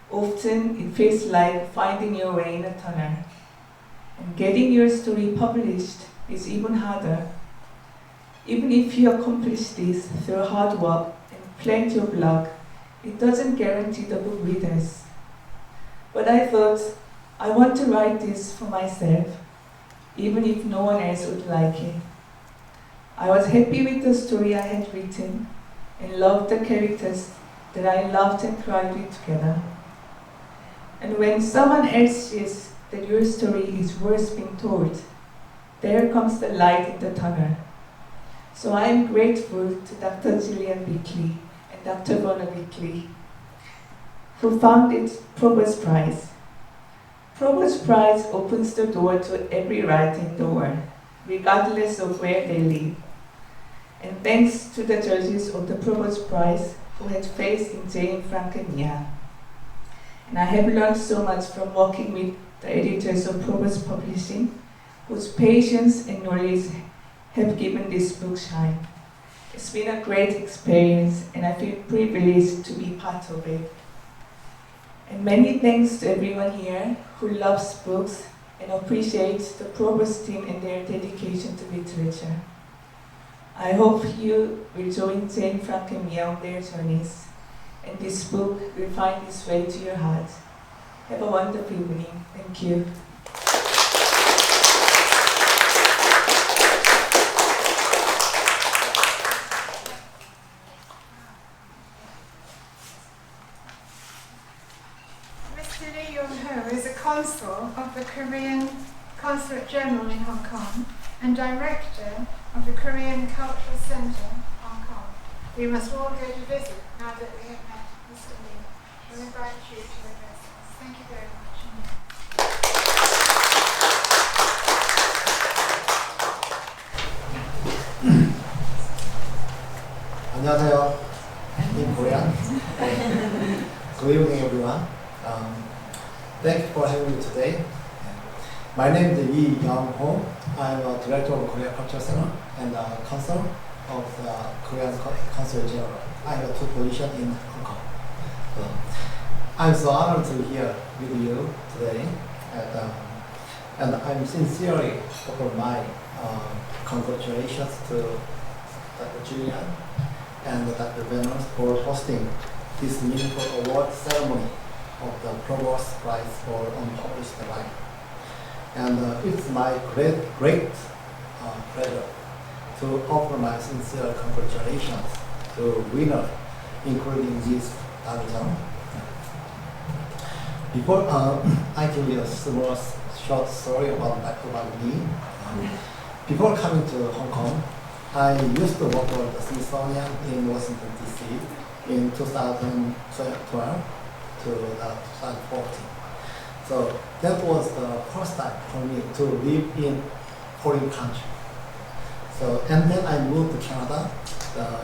Speaker 8: Often it feels like finding your way in a tunnel. And getting your story published is even harder. Even if you accomplish this through hard work and plenty of luck, it doesn't guarantee the book readers. But I thought, I want to write this for myself, even if no one else would like it. I was happy with the story I had written and loved the characters that I loved and cried with together. And when someone else says that your story is worth being told, there comes the light in the tunnel. So I am grateful to Dr. Gillian Bickley and Dr. Verna Bickley, who founded Proverse Prize. Proverse Prize opens the door to every writer in the world, regardless of where they live. And thanks to the judges of the Proverse Prize who had faith in Jane, Frank, and Mia. And I have learned so much from working with the editors of Proverse Publishing, whose patience and knowledge have given this book shine. It's been a great experience and I feel privileged to be part of it. And many thanks to everyone here who loves books and appreciates the Proverse team and their dedication to literature. I hope you will join Jane, Frank and Mia on their journeys, and this book will find its way to your heart. Have a wonderful evening. Thank you.
Speaker 1: Mr. Lee Yong-ho is a consul of the Korean Consulate General in Hong Kong and director of the Korean Cultural Center, Hong Kong. We must all go to visit now that we have met Mr. Lee. We invite you to address us. Thank you very much.
Speaker 9: 안녕하세요. In Korean. Good evening, everyone. Thank you for having me today. My name is Lee Young-ho. I'm a director of Korea Cultural Center and a consul of the Korean Consul General. I have two positions in Hong Kong. I'm so honored to be here with you today, and I'm sincerely offer my congratulations to Dr. Julian and Dr. Venus for hosting this meaningful award ceremony of the Proverse Prize for Unpublished Writing. And it's my great pleasure to offer my sincere congratulations to winners, including this Dami Jung. Before I tell you a small short story about me. Before coming to Hong Kong, I used to work for the Smithsonian in Washington DC in 2012 to 2014. So that was the first time for me to live in foreign country. So and then I moved to Canada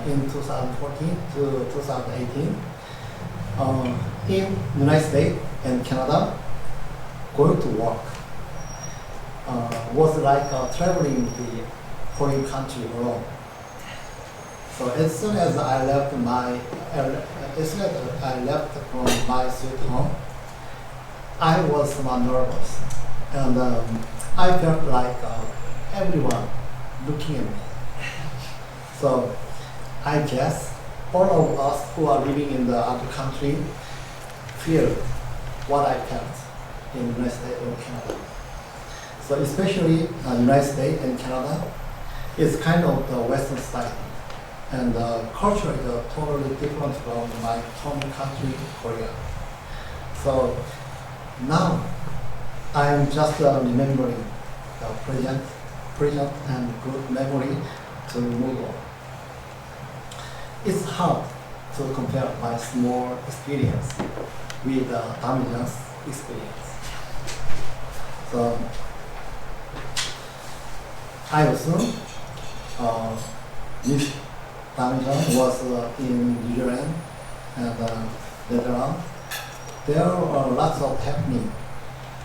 Speaker 9: in 2014 to 2018. In United States and Canada, going to work was like traveling the foreign country alone. So as soon as I left from my sweet home, I was somewhat nervous, and I felt like everyone looking at me. So I guess all of us who are living in the other country feel what I felt in the United States and Canada. So especially United States and Canada is kind of the Western society, and the culture is totally different from my home country, Korea. So now I'm just remembering the present and good memory to move on. It's hard to compare my small experience with Dami Jung's experience. So I assume Miss Dami Jung was in New Zealand and Netherlands. There are lots of happening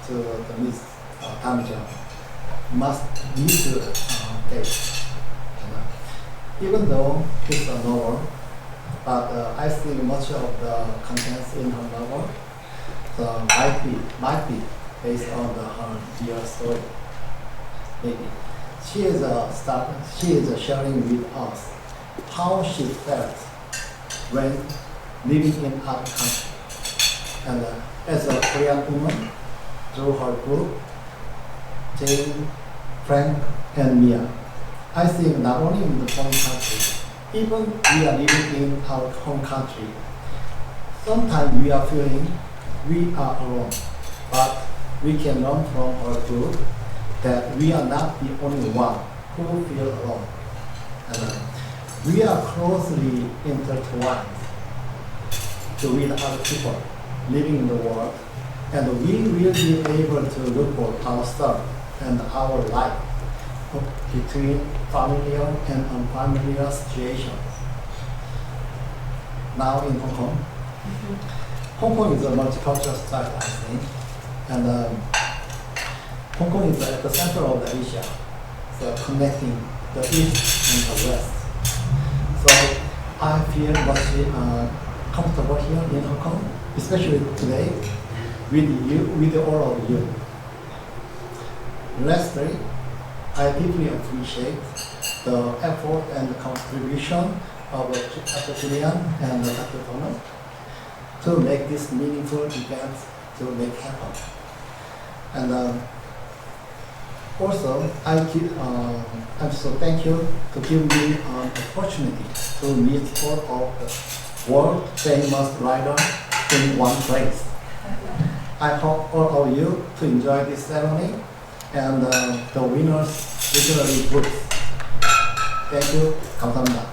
Speaker 9: to the Miss Dami Jung. Must need to face. Even though it's a novel, but I think much of the contents in her novel might be based on her real story. Maybe she is sharing with us how she felt when living in other country, and as a Korean woman, through her book, Jane, Frank, and Mia. I think not only in the home country, even we are living in our home country, sometimes we are feeling we are alone, but we can learn from our book that we are not the only one who feel alone. And we are closely intertwined with other people living in the world, and we will be able to look for ourselves and our life between familiar and unfamiliar situations. Now in Hong Kong, Hong Kong is a multicultural society, I think, and Hong Kong is at the center of Alicia, so connecting the East and the West. I feel much comfortable here in Hong Kong, especially today with you, with all of you. Lastly, I deeply appreciate the effort and contribution of Dr. Julian and Dr. Thomas to make this meaningful event to make happen. And also, I'm so thank you to give me an opportunity to meet all of the world famous writers in one place. I hope all of you to enjoy this ceremony and the winners literary books. Thank you. 감사합니다.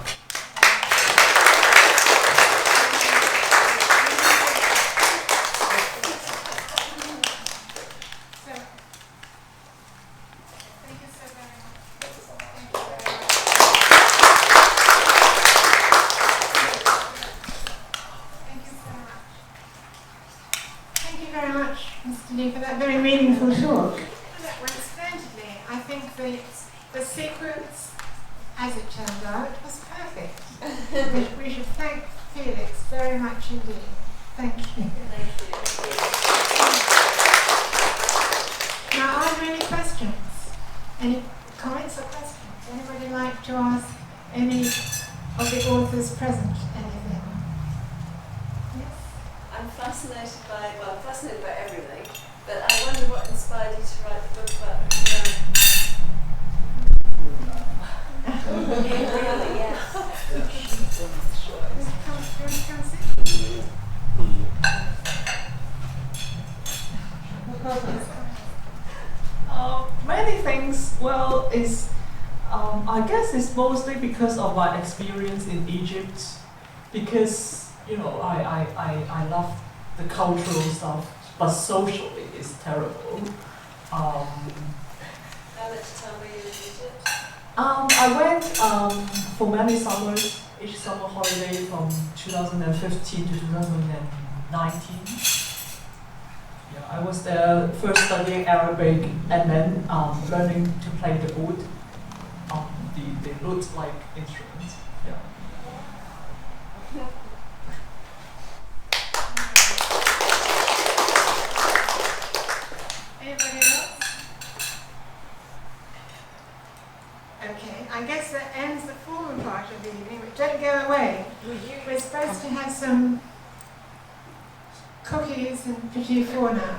Speaker 1: For that very meaningful talk. That went splendidly. I think the sequence, as it turned out, was perfect. We should thank Felix very much indeed. Thank you. Now, are there any questions? Any comments or questions? Anybody like to ask any of the authors present anything? Yes?
Speaker 10: I'm fascinated by everything. But I wonder what inspired you to write the book about really, yes.
Speaker 4: Many things. Well, I guess it's mostly because of my experience in Egypt. Because I love the cultural stuff. But socially, it's terrible.
Speaker 10: How much time were you in Egypt?
Speaker 4: I went for many summers, each summer holiday from 2015 to 2019. Yeah, I was there first studying Arabic and then learning to play the oud, the lute-like instrument. Yeah.
Speaker 1: Anybody else? Okay, I guess that ends the formal part of the evening, but don't go away. We're supposed to have some cookies and petit four now.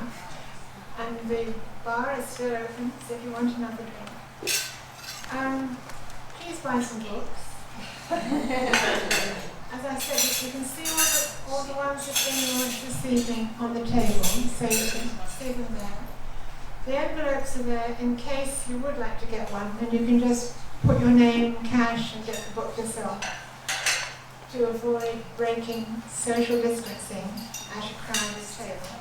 Speaker 1: And the bar is still open, so if you want another drink. Please buy some books. As I said, you can see all the ones that have been launched this evening on the table, so you can see them there. The envelopes are there in case you would like to get one, and you can just put your name, cash, and get the book yourself to avoid breaking social distancing at a crowded table.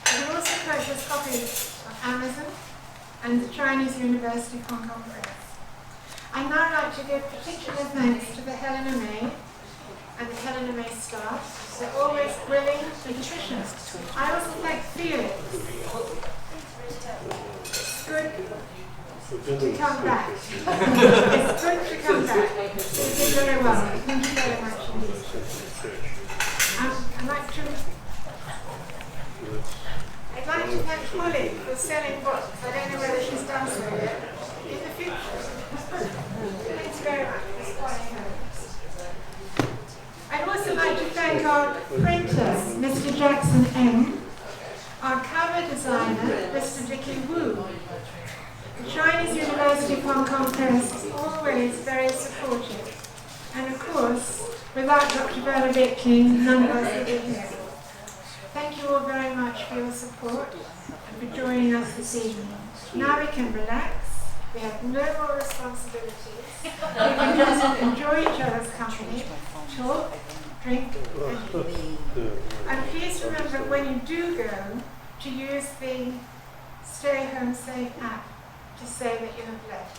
Speaker 1: You can also purchase copies on Amazon and the Chinese University Hong Kong Press. I'd now like to give particular thanks to the Helena May and the Helena May staff. They're always willing and efficient. I also thank Felix. It's good to come back. It's good to come back. You did very well. Thank you very much indeed. I'd like to thank Holly for selling books. I don't know whether she's done so yet. In the future. Thanks very much for supporting her. I'd also like to thank our printer, Mr. Jackson Ng, our cover designer, Mr. Dicky Wu. The Chinese University of Hong Kong Press is always very supportive. And of course, without Dr. Bella Bickley, none of us would be here. Thank you all very much for your support and for joining us this evening. Now we can relax. We have no more responsibilities. We can just enjoy each other's company, talk, drink, and eat. And please remember when you do go to use the Stay Home Safe app to say that you have left.